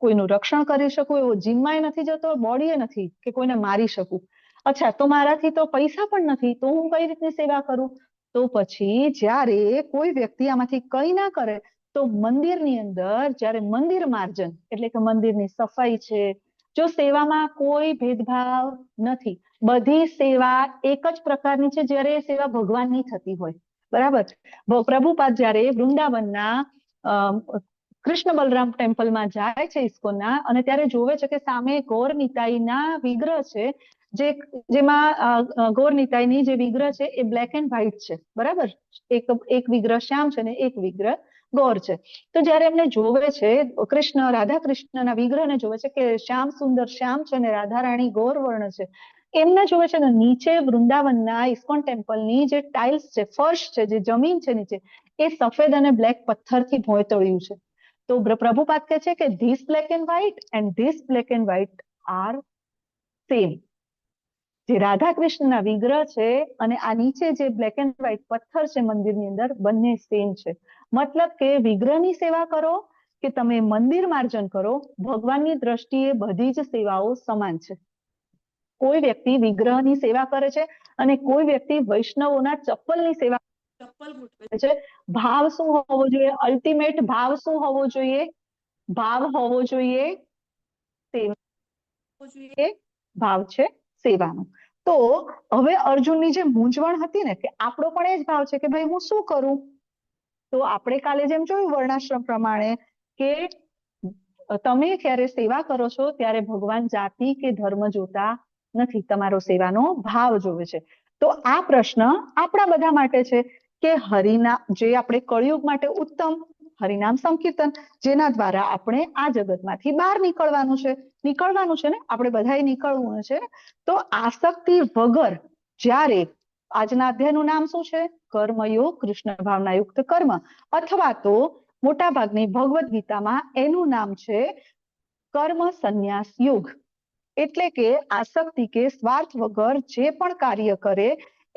કોઈનું રક્ષણ કરી શકું એવો જીમમાં નથી જતો, બોડીએ નથી કે કોઈને મારી શકું. અચ્છા, તો મારાથી તો પૈસા પણ નથી, તો હું કઈ રીતની સેવા કરું? તો પછી જ્યારે કોઈ વ્યક્તિ આમાંથી કંઈ ના કરે તો મંદિરની અંદર જ્યારે મંદિર માર્જન એટલે કે મંદિરની સફાઈ છે, જો સેવામાં કોઈ ભેદભાવ નથી, બધી સેવા એક જ પ્રકારની છે જ્યારે એ સેવા ભગવાનની થતી હોય. બરાબર? પ્રભુપાદ જ્યારે વૃંદાવનના કૃષ્ણ બલરામ ટેમ્પલમાં જાય છે ઇસ્કોનના, અને ત્યારે જોવે છે કે સામે ગૌર નિતાઈના વિગ્રહ છે, જેમાં ગૌર નિતાઈની જે વિગ્રહ છે એ બ્લેક એન્ડ વ્હાઈટ છે. બરાબર? એક વિગ્રહ શ્યામ છે ને એક વિગ્રહ ગૌર છે. તો જ્યારે એમને જોવે છે, કૃષ્ણ રાધા કૃષ્ણના વિગ્રહને જોવે છે કે શ્યામ સુંદર શ્યામ છે અને રાધા રાણી ગૌર વર્ણ છે, એમને જોવે છે ને નીચે વૃંદાવનના ઇસ્કોન ટેમ્પલની જે ટાઇલ્સ છે, ફર્શ છે, જે જમીન છે નીચે, એ સફેદ અને બ્લેક પથ્થરથી ભોંયતળ્યું છે. તો પ્રભુપાદ કહે છે કે this black and white and this black and white are same. જે રાધા કૃષ્ણના વિગ્રહ છે અને આ નીચે જે બ્લેક એન્ડ વ્હાઈટ પથ્થર છે મંદિરની અંદર, બંને સેમ છે. મતલબ કે વિગ્રહની સેવા કરો કે તમે મંદિર માર્જન કરો, ભગવાનની દ્રષ્ટિએ બધી જ સેવાઓ સમાન છે. કોઈ વ્યક્તિ વિગ્રહની સેવા કરે છે અને કોઈ વ્યક્તિ વૈષ્ણવોના ચપ્પલની સેવા, ચપ્પલ ગૂંથવે છે. ભાવ શું હોવો જોઈએ? અલ્ટિમેટ ભાવ શું હોવો જોઈએ? ભાવ હોવો જોઈએ સેવા, ભાવ છે સેવાનો. તો હવે અર્જુનની જે મૂંઝવણ હતી ને કે આપણો પણ એ જ ભાવ છે કે ભાઈ હું શું કરું? તો આપણે કાલે જેમ જોયું વર્ણાશ્રમ પ્રમાણે કે તમે જ્યારે સેવા કરો છો ત્યારે ભગવાન જાતિ કે ધર્મ જોતા નથી, તમારો સેવાનો ભાવ જોવે છે. તો આ પ્રશ્ન આપણા બધા માટે છે કે હરિના જે આપણે કળિયુગ માટે ઉત્તમ હરિનામ સંકીર્તન, જેના દ્વારા આપણે આ જગતમાંથી બહાર નીકળવાનું છે ને, આપણે બધાએ નીકળવું છે. તો આસક્તિ વગર જ્યારે, આજના અધ્યાયનું નામ શું છે? કર્મયોગ, કૃષ્ણ ભાવના યુક્ત કર્મ, અથવા તો મોટા ભાગની ભગવદ ગીતામાં એનું નામ છે કર્મ સંન્યાસ યોગ. એટલે કે આસક્તિ કે સ્વાર્થ વગર જે પણ કાર્ય કરે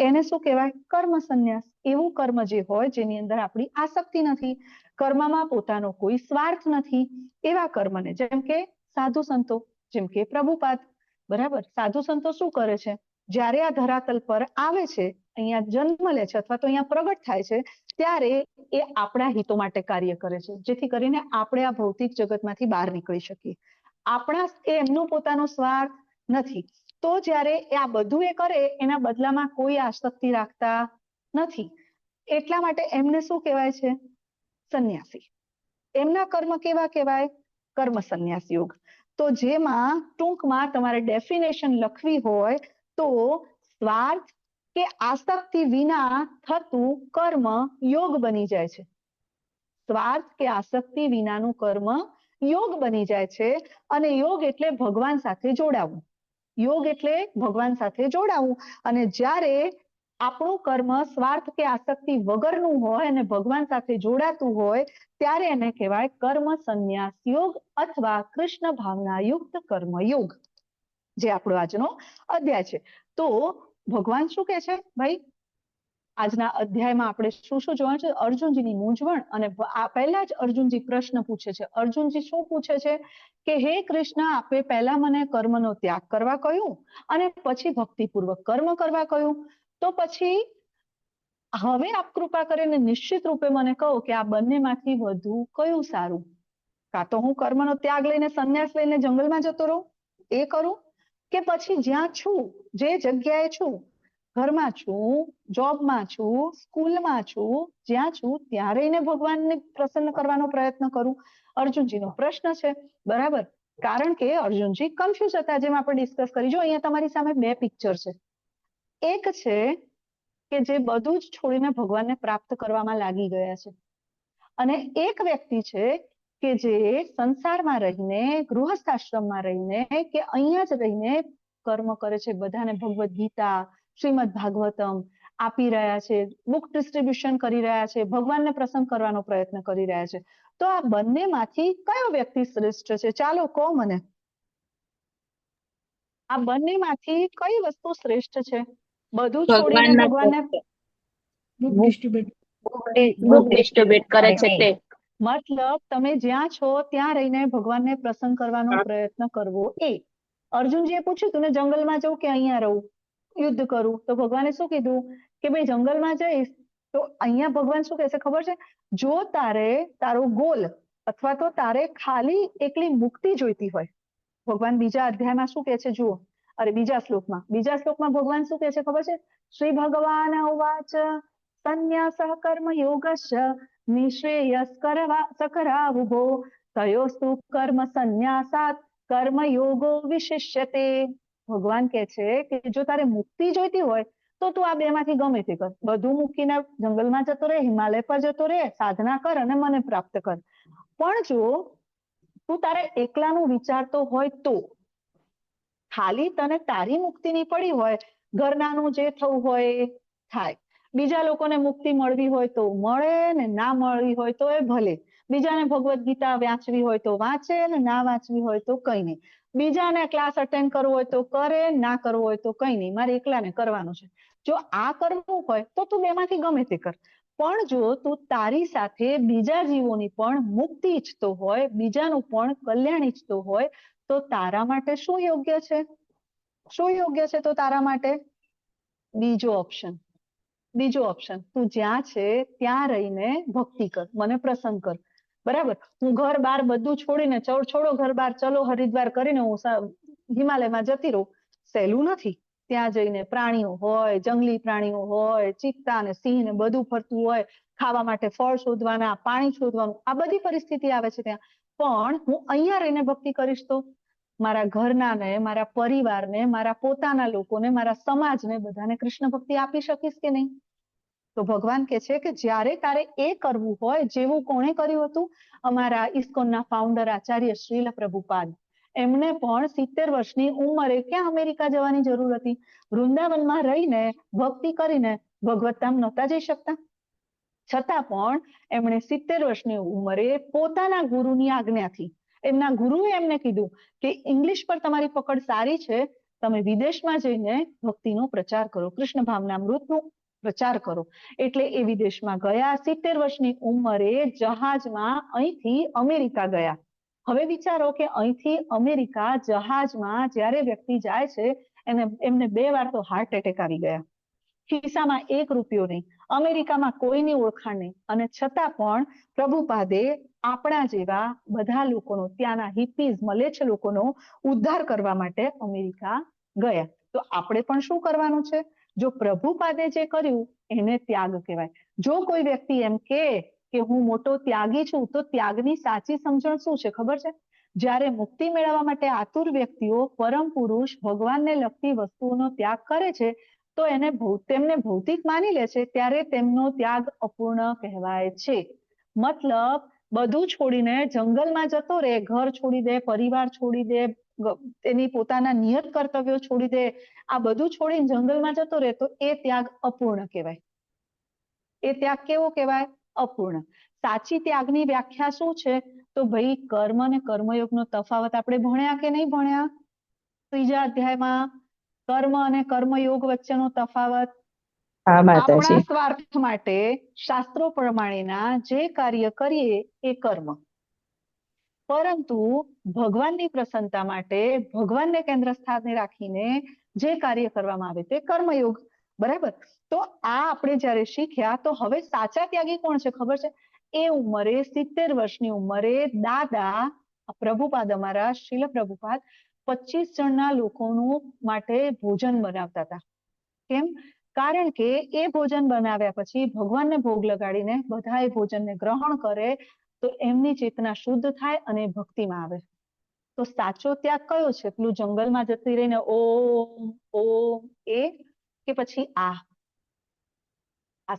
એને શું કહેવાય? કર્મ સંન્યાસ. એવું કર્મ જે હોય જેની અંદર આપણી આસક્તિ નથી, કર્મમાં પોતાનો કોઈ સ્વાર્થ નથી, એવા કર્મને, જેમ કે સાધુ સંતો, જેમ કે પ્રભુપાદ. બરાબર? સાધુ સંતો શું કરે છે? જ્યારે આ ધરાતલ પર આવે છે, અહીંયા જન્મ લે છે અથવા તો અહીંયા પ્રગટ થાય છે, ત્યારે એ આપણા હિતો માટે કાર્ય કરે છે, જેથી કરીને આપણે આ ભૌતિક જગતમાંથી બહાર નીકળી શકીએ. એમનો પોતાનો સ્વાર્થ નથી. તો જ્યારે એ આ બધું એ કરે એના બદલામાં કોઈ આસક્તિ રાખતા નથી, એટલા માટે એમને શું કહેવાય છે? સંન્યાસી. એમના કર્મ કેવા કહેવાય? કર્મ સંન્યાસ યોગ. તો જેમાં ટૂંકમાં તમારે ડેફિનેશન લખવી હોય તો સ્વાર્થ કે આસક્તિ વિના થતું કર્મ યોગ બની જાય છે. સ્વાર્થ કે આસક્તિ વિનાનું કર્મ યોગ બની જાય છે. અને યોગ એટલે ભગવાન સાથે જોડાવું. યોગ એટલે ભગવાન સાથે જોડાવું. અને જ્યારે આપણું કર્મ સ્વાર્થ કે આસક્તિ વગરનું હોય અને ભગવાન સાથે જોડાતું હોય ત્યારે એને કહેવાય કર્મ સંન્યાસ યોગ અથવા કૃષ્ણ ભાવના યુક્ત કર્મયોગ, જે આપણો આજનો અધ્યાય છે. તો ભગવાન શું કહે છે ભાઈ, આજના અધ્યાયમાં આપણે શું શું જોવાનું છે? અર્જુનજીની મૂંઝવણ. અને આ પહેલા જ અર્જુનજી પ્રશ્ન પૂછે છે. અર્જુનજી શું પૂછે છે કે હે કૃષ્ણ, આપે પહેલા મને કર્મનો ત્યાગ કરવા કહ્યું અને પછી ભક્તિપૂર્વક કર્મ કરવા કહ્યું, તો પછી હવે આપ કૃપા કરીને નિશ્ચિત રૂપે મને કહો કે આ બંનેમાંથી વધુ કયું સારું? કાં તો હું કર્મનો ત્યાગ લઈને સંન્યાસ લઈને જંગલમાં જતો રહું એ કરું, કે પછી જ્યાં છું, જે જગ્યાએ છું, ઘરમાં છું, જોબમાં છું, સ્કૂલમાં છું, જ્યાં છું ત્યાં રહીને ભગવાનને પ્રસન્ન કરવાનો પ્રયત્ન કરું? અર્જુનજીનો પ્રશ્ન છે. બરાબર, કારણ કે અર્જુનજી કન્ફ્યુઝ હતા, જેમ આપણે ડિસ્કસ કરી. જો અહીંયા તમારી સામે બે પિક્ચર છે. એક છે કે જે બધું જ છોડીને ભગવાનને પ્રાપ્ત કરવામાં લાગી ગયા છે, અને એક વ્યક્તિ છે કે જે સંસારમાં રહીને, ગૃહસ્થાશ્રમમાં રહીને કે અહીંયા જ રહીને કર્મ કરે છે, બધાને ભગવદ્ ગીતા, શ્રીમદ ભાગવતમ આપી રહ્યા છે, બુક ડિસ્ટ્રીબ્યુશન કરી રહ્યા છે, ભગવાનને પ્રસન્ન કરવાનો પ્રયત્ન કરી રહ્યા છે. તો આ બંનેમાંથી કયો વ્યક્તિ શ્રેષ્ઠ છે? ચાલો કહો મને, આ બંનેમાંથી કઈ વસ્તુ શ્રેષ્ઠ છે? બધું છોડીને ભગવાનને બુક ડિસ્ટ્રીબ્યુટ કરે છે તે. મતલબ તમે જ્યાં છો ત્યાં રહીને ભગવાનને પ્રસન્ન કરવાનો પ્રયત્ન કરવો એ. અર્જુનજીએ પૂછ્યું તું ને, જંગલમાં જવું કે અહીંયા રહું, યુદ્ધ કરું? તો ભગવાને શું કીધું કે ભાઈ જંગલમાં જઈશ. તો અહીંયા ભગવાન શું કહે છે ખબર છે? જો તારે તારો ગોલ અથવા તો તારે ખાલી એકલી મુક્તિ જોઈતી હોય, ભગવાન બીજા અધ્યાયમાં શું કહે છે જુઓ, બીજા શ્લોકમાં ભગવાન શું કહે છે ખબર છે? શ્રી ભગવાન ઉવાચ સંન્યાસઃ કર્મ યોગશ્ચ નિશ્રેયસ્કરાવુભો તયોસ્તુ કર્મ સંન્યાસાત કર્મયોગો વિશિષ્યતે. ભગવાન કહે છે કે જો તારે મુક્તિ જોઈતી હોય તો તું આ બેમાંથી ગમે તે કર, બધું મૂકીને જંગલમાં જતો રહે, હિમાલય પર જતો રહે, સાધના કર અને મને પ્રાપ્ત કર. પણ જો તું તારે એકલાનું વિચારતો હોય તો, ખાલી તને તારી મુક્તિની પડી હોય, ઘરનાનું જે થવું હોય એ થાય, બીજા લોકોને મુક્તિ મળવી હોય તો મળે ને ના મળવી હોય તો એ ભલે, બીજાને ભગવદ્ ગીતા વાંચવી હોય તો વાંચે ને ના વાંચવી હોય તો કઈ નહીં, બીજાને ક્લાસ અટેન્ડ કરવો હોય તો કરે, ના કરવો હોય તો કઈ નહીં, મારે એકલાને કરવાનું છે. જો આ કરવું હોય તો તું બેમાંથી ગમે તે કર. પણ જો તું તારી સાથે બીજા જીવોની પણ મુક્તિ ઈચ્છતો હોય, બીજાનું પણ કલ્યાણ ઈચ્છતો હોય, તો તારા માટે શું યોગ્ય છે? શું યોગ્ય છે તો તારા માટે? બીજો ઓપ્શન. તું જ્યાં છે ત્યાં રહીને ભક્તિ કર, મને પ્રસન્ન કર. બરાબર, હું ઘર બાર બધું છોડીને, છોડો ઘર બાર, ચલો હરિદ્વાર કરીને હું હિમાલયમાં જતી રહું, સહેલું નથી. ત્યાં જઈને પ્રાણીઓ હોય, જંગલી પ્રાણીઓ હોય, ચિત્તા ને સિંહ ને બધું ફરતું હોય, ખાવા માટે ફળ શોધવાના, પાણી શોધવાનું, આ બધી પરિસ્થિતિ આવે છે ત્યાં. પણ હું અહીંયા રહીને ભક્તિ કરીશ તો મારા ઘરનાને, મારા પરિવારને, મારા પોતાના લોકોને, મારા સમાજને બધાને કૃષ્ણ ભક્તિ આપી શકીશ કે નહીં? તો ભગવાન કહે છે કે જ્યારે તારે એ કરવું હોય, જેવું કોણે કર્યું હતું? અમારા ઇસ્કોનના ફાઉન્ડર આચાર્ય શ્રીલ પ્રભુપાદ. એમને પણ 70 વર્ષની ઉંમરે ક્યાં અમેરિકા જવાની જરૂર હતી? વૃંદાવનમાં રહીને ભક્તિ કરીને ભગવત ધામ નહોતા જઈ શકતા? છતાં પણ એમણે 70 વર્ષની ઉંમરે પોતાના ગુરુની આજ્ઞાથી, એમના ગુરુએ એમને કીધું કે ઇંગ્લિશ પર તમારી પકડ સારી છે, તમે વિદેશમાં જઈને ભક્તિનો પ્રચાર કરો, કૃષ્ણ ભાવનામૃતનો પ્રચાર કરો. એટલે એ વિદેશમાં ગયા. 70 વર્ષની ઉંમરે જહાજમાં અહીંથી અમેરિકા ગયા. હવે વિચારો કે અહીંથી અમેરિકા જહાજમાં જ્યારે વ્યક્તિ જાય છે, એમને 2 વાર તો હાર્ટ એટેક આવી ગયા. ખિસ્સામાં 1 રૂપિયો નહીં, અમેરિકામાં કોઈની ઓળખાણ નહીં, અને છતાં પણ પ્રભુપાદે આપણા જેવા બધા લોકોનો, ત્યાંના હિપ્પીઝ મલેચ્છ લોકોનો ઉદ્ધાર કરવા માટે અમેરિકા ગયા. તો આપણે પણ શું કરવાનું છે? જો પ્રભુપાદે જે કર્યું એને ત્યાગ કહેવાય. જો કોઈ વ્યક્તિ એમ કે હું મોટો ત્યાગી છું, તો ત્યાગની સાચી સમજણ શું છે ખબર છે? જ્યારે મુક્તિ મેળવવા માટે આતુર વ્યક્તિઓ પરમ પુરુષ ભગવાનને લગતી વસ્તુઓનો ત્યાગ કરે છે, તો તેમને ભૌતિક માની લે છે, ત્યારે તેમનો ત્યાગ અપૂર્ણ કહેવાય છે. મતલબ બધું છોડીને જંગલમાં જતો રહે, ઘર છોડી દે, પરિવાર છોડી દે, એની પોતાના નિયત કર્તવ્યો છોડી દે, આ બધું છોડીને જંગલમાં જતો રહે, તો એ ત્યાગ અપૂર્ણ કહેવાય. એ ત્યાગ કેવો કહેવાય? અપૂર્ણ. સાચી ત્યાગની વ્યાખ્યા શું છે? તો ભાઈ કર્મ અને કર્મયોગનો તફાવત આપણે ભણ્યા કે નહીં ભણ્યા? ત્રીજા અધ્યાયમાં કર્મ અને કર્મયોગ વચ્ચેનો તફાવત. હા માતાજી. આપણા સ્વાર્થ માટે શાસ્ત્રો પ્રમાણેના જે કાર્ય કરીએ એ કર્મ, પરંતુ ભગવાનની પ્રસન્નતા માટે ભગવાનને કેન્દ્ર સ્થાને રાખીને જે કાર્ય કરવામાં આવે તે કર્મયોગ. બરાબર? તો આ આપણે જ્યારે શીખ્યા, તો હવે સાચા ત્યાગી કોણ છે ખબર છે? એ ઉંમરે 70 વર્ષની ઉંમરે દાદા પ્રભુપાદ, અમારા શીલ પ્રભુપાદ 25 જણના લોકોનું માટે ભોજન બનાવતા હતા. કેમ? કારણ કે એ ભોજન બનાવ્યા પછી ભગવાનને ભોગ લગાડીને બધા એ ભોજનને ગ્રહણ કરે તો એમની ચેતના શુદ્ધ થાય અને ભક્તિમાં આવે. તો સાચો ત્યાગ કયો છે? પેલું જંગલમાં જતી રહીને ઓમ ઓમ એ, કે પછી આ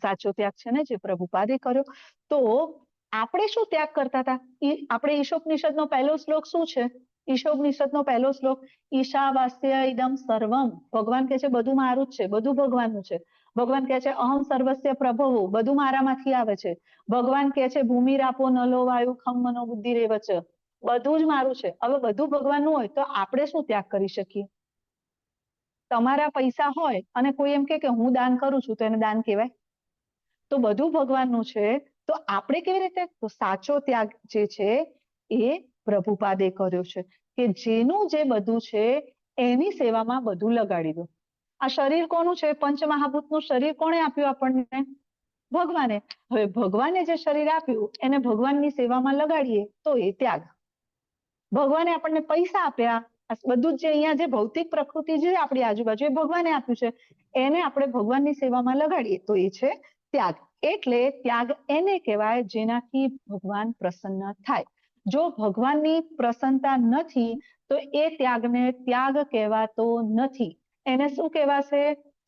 સાચો ત્યાગ છે ને જે પ્રભુપાદે કર્યો. તો આપણે શું ત્યાગ કરતા હતા? આપણે ઈશોપનિષદનો પહેલો શ્લોક શું છે? ઈશોપનિષદનો પહેલો શ્લોક, ઈશાવાસ્ય ઇદમ સર્વમ. ભગવાન કહે છે બધું મારું જ છે, બધું ભગવાનનું છે. ભગવાન કહે છે અહમ સર્વસ્ય પ્રભવો, બધું મારામાંથી આવે છે. ભગવાન કહે છે ભૂમિરાપો નલો વાયુ ખમ મનો બુદ્ધિ રેવ ચ, બધું જ મારું છે. હવે બધું ભગવાનનું હોય તો આપણે શું ત્યાગ કરી શકીએ? તમારા પૈસા હોય અને કોઈ એમ કે હું દાન કરું છું, તો એને દાન કહેવાય? તો બધું ભગવાનનું છે, તો આપણે કેવી રીતે? તો સાચો ત્યાગ જે છે એ પ્રભુપાદે કર્યો છે, કે જેનું જે બધું છે એની સેવામાં બધું લગાડી દો. આ શરીર કોનું છે? પંચમહાભૂતનું શરીર કોણે આપ્યું આપણને? ભગવાને. હવે ભગવાને જે શરીર આપ્યું એને ભગવાનની સેવામાં લગાડીએ તો એ ત્યાગ. ભગવાને આપણને પૈસા આપ્યા, બધું જે અહીંયા જે ભૌતિક પ્રકૃતિ છે આપણી આજુબાજુ, એ ભગવાને આપ્યું છે, એને આપણે ભગવાનની સેવામાં લગાડીએ તો એ છે ત્યાગ. એટલે ત્યાગ એને કહેવાય જેનાથી ભગવાન પ્રસન્ન થાય. જો ભગવાનની પ્રસન્નતા નથી તો એ ત્યાગને ત્યાગ કહેવાતો નથી. એને શું કહેવાશે?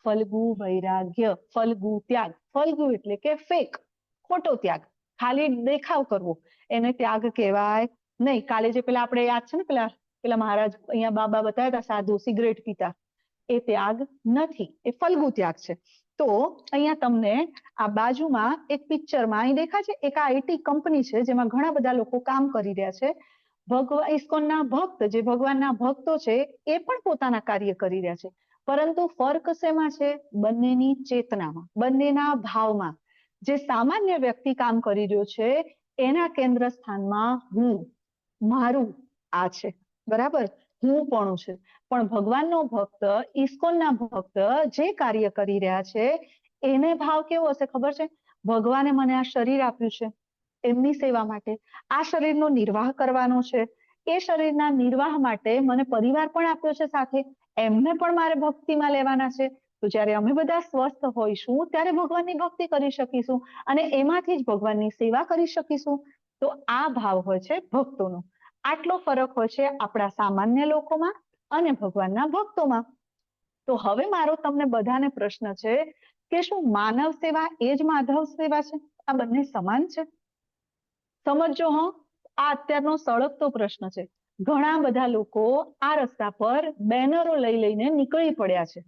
ફલ્ગુ વૈરાગ્ય, ફલ્ગુ ત્યાગ. ફલ્ગુ એટલે કે ફેક, ખોટો ત્યાગ, ખાલી દેખાવ કરવો, એને ત્યાગ કહેવાય નહીં. કાલે જે પેલા આપણે યાદ છે ને, પેલા મહારાજ અહીંયા બાબા બતાવ્યા હતા, સાધુ સિગરેટ પીતા, એ ત્યાગ નથી, એ ફલ્ગુ ત્યાગ છે. તો અહીંયા તમને આ બાજુમાં એક પિક્ચરમાં અહીં દેખાય છે, એક આઈટી કંપની છે જેમાં ઘણા બધા લોકો કામ કરી રહ્યા છે. ઇસ્કોનના ભક્ત, જે ભગવાનના ભક્તો છે, એ પણ પોતાના કાર્ય કરી રહ્યા છે, પરંતુ ફર્ક શેમાં છે? બંનેની ચેતનામાં, બંનેના ભાવમાં. જે સામાન્ય વ્યક્તિ કામ કરી રહ્યો છે એના કેન્દ્ર સ્થાનમાં હું, મારું આ છે. બરાબર? હું પણ છે. પણ ભગવાનનો ભક્ત, ઇસ્કોનના ભક્ત જે કાર્ય કરી રહ્યા છે એને ભાવ કેવો હશે ખબર છે? ભગવાને મને આ શરીર આપ્યું છે એમની સેવા માટે, આ શરીરનો નિર્વાહ કરવાનો છે, એ શરીરના નિર્વાહ માટે મને પરિવાર પણ આપ્યો છે સાથે, એમને પણ મારે ભક્તિમાં લેવાના છે. તો જ્યારે અમે બધા સ્વસ્થ હોઈશું ત્યારે ભગવાનની ભક્તિ કરી શકીશું અને એમાંથી જ ભગવાનની સેવા કરી શકીશું. તો આ ભાવ હોય છે ભક્તોનો. આટલો ફરક હોય છે આપણા સામાન્ય લોકોમાં અને ભગવાનના ભક્તોમાં. તો હવે મારો તમને બધાને પ્રશ્ન છે કે શું માનવ સેવા એ જ માધવ સેવા છે? આ બંને સમાન છે? સમજો હો, આ અત્યારનો સળગતો પ્રશ્ન છે. ઘણા બધા લોકો આ રસ્તા પર બેનરો લઈ લઈને નીકળી પડ્યા છે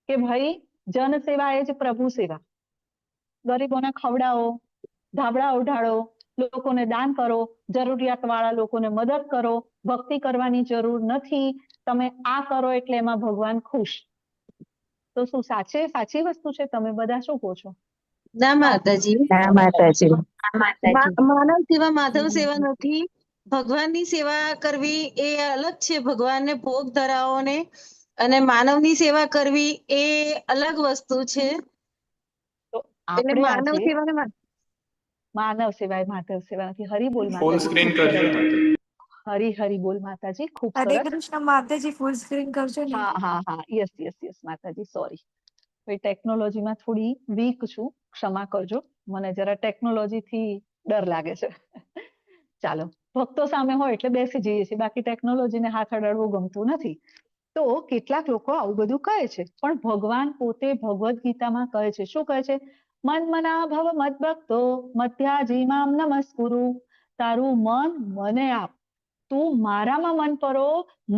કે ભાઈ જન સેવા એ જ પ્રભુ સેવા. ગરીબોને ખવડાવો, ધાબળા ઉઢાડો, લોકોને દાન કરો, જરૂરિયાત વાળા લોકોને મદદ કરો, ભક્તિ કરવાની જરૂર નથી, તમે આ કરો એટલે એમાં ભગવાન ખુશ. તો શું સાચી વસ્તુ છે? તમે બધા શું કહો છો? ના માતાજી, ના માતાજી. માતાજી. માનવ સેવા માધવ સેવા નથી. ભગવાનની સેવા કરવી એ અલગ છે. ભગવાનને ભોગ ધરાવો ને અને માનવની સેવા કરવી એ અલગ વસ્તુ છે. તો એટલે આપણે માનવ આજે સેવા માનવ સેવા માધવ સેવા નથી. હરી બોલ ફૂલ માતાજી. સ્ક્રીન ખૂબ કરજો સરસ. ને. હરી હરી બોલ માતાજી, ખૂબ હરે સરસ. કૃષ્ણ માતાજી, ફૂલ સ્ક્રીન કરજો ને. હા, યસ માતાજી, સોરી. ટેકનોલોજીમાં થોડી વીક છું, ક્ષમા કરજો. મને જરા ટેકનોલોજીથી ડર લાગે છે. ચાલો, ભક્તો સામે હોય એટલે બેસી જઈએ છીએ, બાકી ટેકનોલોજીને હાથ અડાડવું ગમતું નથી. તો કેટલાક લોકો આવું બધું કહે છે, પણ ભગવાન પોતે ભગવદ્ ગીતામાં કહે છે, શું કહે છે? મન મના ભવ મદ ભક્તો મધ્યાજી મામ નમસ્કુરુ. તારું મન મને આપ. તું મારામાં મન પરો,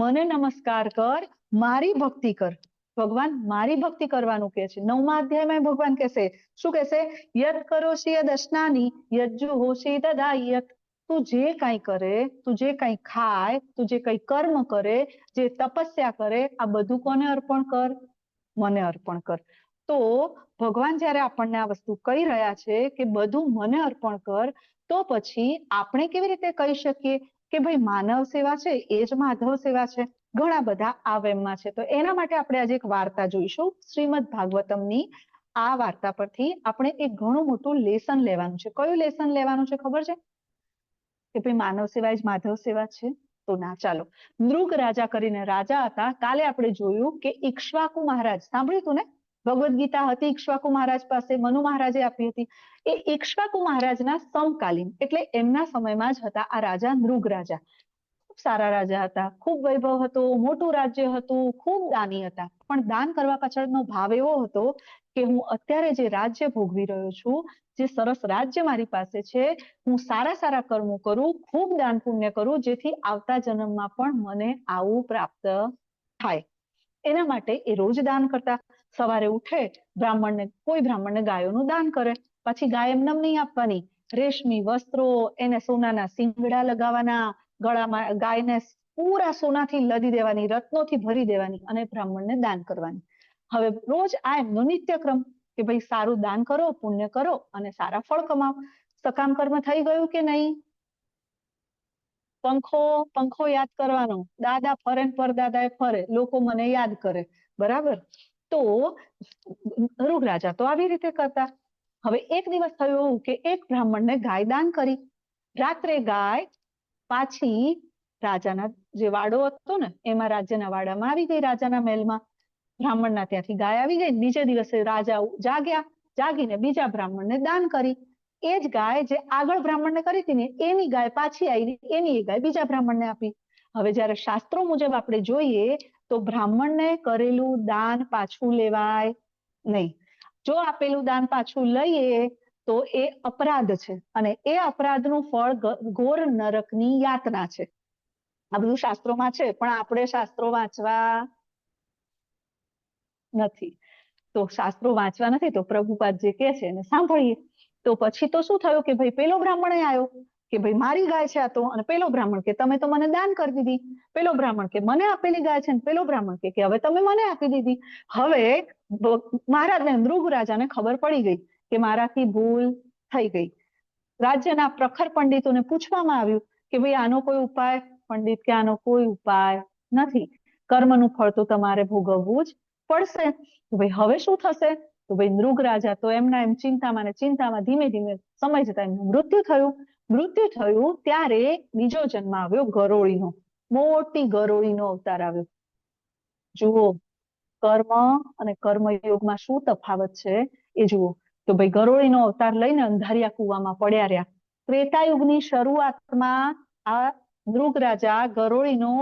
મને નમસ્કાર કર, મારી ભક્તિ કર. ભગવાન મારી ભક્તિ કરવાનું કે છે. 9મા અધ્યાયમાં ભગવાન કહેશે, શું કહેશે? યત કરોષિ યદશ્નાનિ યજ્જુહોષિ તદાયત. તું જે કાંઈ કરે, તું જે કાંઈ ખાય, તું જે કાંઈ કર્મ કરે, જે તપસ્યા કરે, આ બધું કોને અર્પણ કર? મને અર્પણ કર. તો ભગવાન જ્યારે આપણને આ વસ્તુ કહી રહ્યા છે કે બધું મને અર્પણ કર, તો પછી આપણે કેવી રીતે કહી શકીએ કે ભાઈ માનવ સેવા છે એ જ માધવ સેવા છે? ઘણા બધા આ વેમમાં છે. તો એના માટે આપણે આજે એક વાર્તા જોઈશું. શ્રીમદ ભાગવતમની આ વાર્તા પરથી આપણે એક ઘણું મોટું લેસન લેવાનું છે. કયું લેસન લેવાનું છે ખબર છે? કે ભાઈ માનવ સેવા જ માધવ સેવા છે? તો ના, ચાલો. નૃગ રાજા કરીને રાજા હતા. કાલે આપણે જોયું કે ઇક્ષ્વાકુ મહારાજ, સાંભળ્યું હતું ને? ભગવદ ગીતા હતી ઇક્ષ્વાકુ મહારાજ પાસે, મનુ મહારાજે આપી હતી. એ ઇક્ષ્વાકુ મહારાજના સમકાલીન એટલે એમના સમયમાં જ હતા આ રાજા નૃગ રાજા. ખૂબ સારા રાજા હતા, ખૂબ વૈભવ હતો, મોટું રાજ્ય હતું, ખૂબ દાની હતા. પણ દાન કરવા પાછળનો ભાવ એવો હતો કે હું અત્યારે જે રાજ્ય ભોગવી રહ્યો છું, જે સરસ રાજ્ય મારી પાસે છે, હું સારા સારા કર્મો કરું, ખૂબ દાન પુણ્ય કરું, જેથી આવતા જન્મમાં પણ મને આવું પ્રાપ્ત થાય. એના માટે એ રોજ દાન કરતા. સવારે ઉઠે, કોઈ બ્રાહ્મણને ગાયોનું દાન કરે. પછી ગાય એમને નહીં આપવાની, રેશમી વસ્ત્રો, એને સોનાના શિંગડા લગાવવાના, ગળામાં ગાયને પૂરા સોનાથી લદી દેવાની, રત્નોથી ભરી દેવાની અને બ્રાહ્મણને દાન કરવાની. હવે રોજ આ એમનો નિત્યક્રમ કે ભાઈ સારું દાન કરો, પુણ્ય કરો અને સારા ફળ કમાવો. સકામ કર્મ થઈ ગયું કે નહીં? પંખો યાદ કરવાનો, દાદા ફરે ને પરદાદા ફરે, લોકો મને યાદ કરે. બરાબર? તો નૃગ રાજા તો આવી રીતે કરતા. હવે એક દિવસ થયું એવું કે એક બ્રાહ્મણને ગાય દાન કરી. રાત્રે ગાય પાછી રાજાના જે વાડો હતો ને એમાં, રાજ્યના વાડામાં આવી ગઈ, રાજાના મહેલમાં. બ્રાહ્મણના ત્યાંથી ગાય આવી ગઈ. બીજે દિવસે રાજા જાગ્યા, જાગીને બીજા બ્રાહ્મણને દાન કરી. એ જ ગાય જે આગળ બ્રાહ્મણને કરી હતી ને, એની ગાય પાછી આવી, એની એ ગાય બીજા બ્રાહ્મણને આપી. હવે જ્યારે શાસ્ત્રો મુજબ આપણે જોઈએ તો બ્રાહ્મણને કરેલું દાન પાછું લેવાય નહીં. જો આપેલું દાન પાછું લઈએ તો એ અપરાધ છે અને એ અપરાધનું ફળ ઘોર નરકની યાતના છે. આ બધું શાસ્ત્રોમાં છે, પણ આપણે શાસ્ત્રો વાંચવા નથી. તો શાસ્ત્રો વાંચવા નથી તો પ્રભુપાદ જે કહે છે એને સાંભળીએ. તો પછી તો શું થયું કે ભાઈ પેલો બ્રાહ્મણ આવ્યો કે ભાઈ મારી ગાય છે આ તો, અને પેલો બ્રાહ્મણ કે તમે તો મને દાન કરી દીધી. પેલો બ્રાહ્મણ કે મને આપેલી ગાય છે, પેલો બ્રાહ્મણ કે હવે તમે મને આપી દીધી. હવે મહારાજને, નૃગ રાજાને ખબર પડી ગઈ કે મારાથી ભૂલ થઈ ગઈ. રાજ્યના પ્રખર પંડિતોને પૂછવામાં આવ્યું કે ભાઈ આનો કોઈ ઉપાય? પંડિત કે આનો કોઈ ઉપાય નથી, કર્મનું ફળ તો તમારે ભોગવવું જ પડશે. ભાઈ હવે શું થશે? તો ભાઈ નૃગ રાજા તો એમના એમ ચિંતામાં ને ચિંતામાં ધીમે ધીમે સમય જતા એમનું મૃત્યુ થયું. મૃત્યુ થયું ત્યારે બીજો જન્મ આવ્યો ગરોળીનો. મોટી ગરોળીનો અવતાર આવ્યો. જુઓ, કર્મ અને કર્મયોગમાં શું તફાવત છે એ જુઓ. તો ભાઈ ગરોળીનો અવતાર લઈને અંધારિયા કુવામાં પડ્યા રહ્યા. ત્રેતાયુગની શરૂઆતમાં આ નૃગ રાજા ગરોળીનો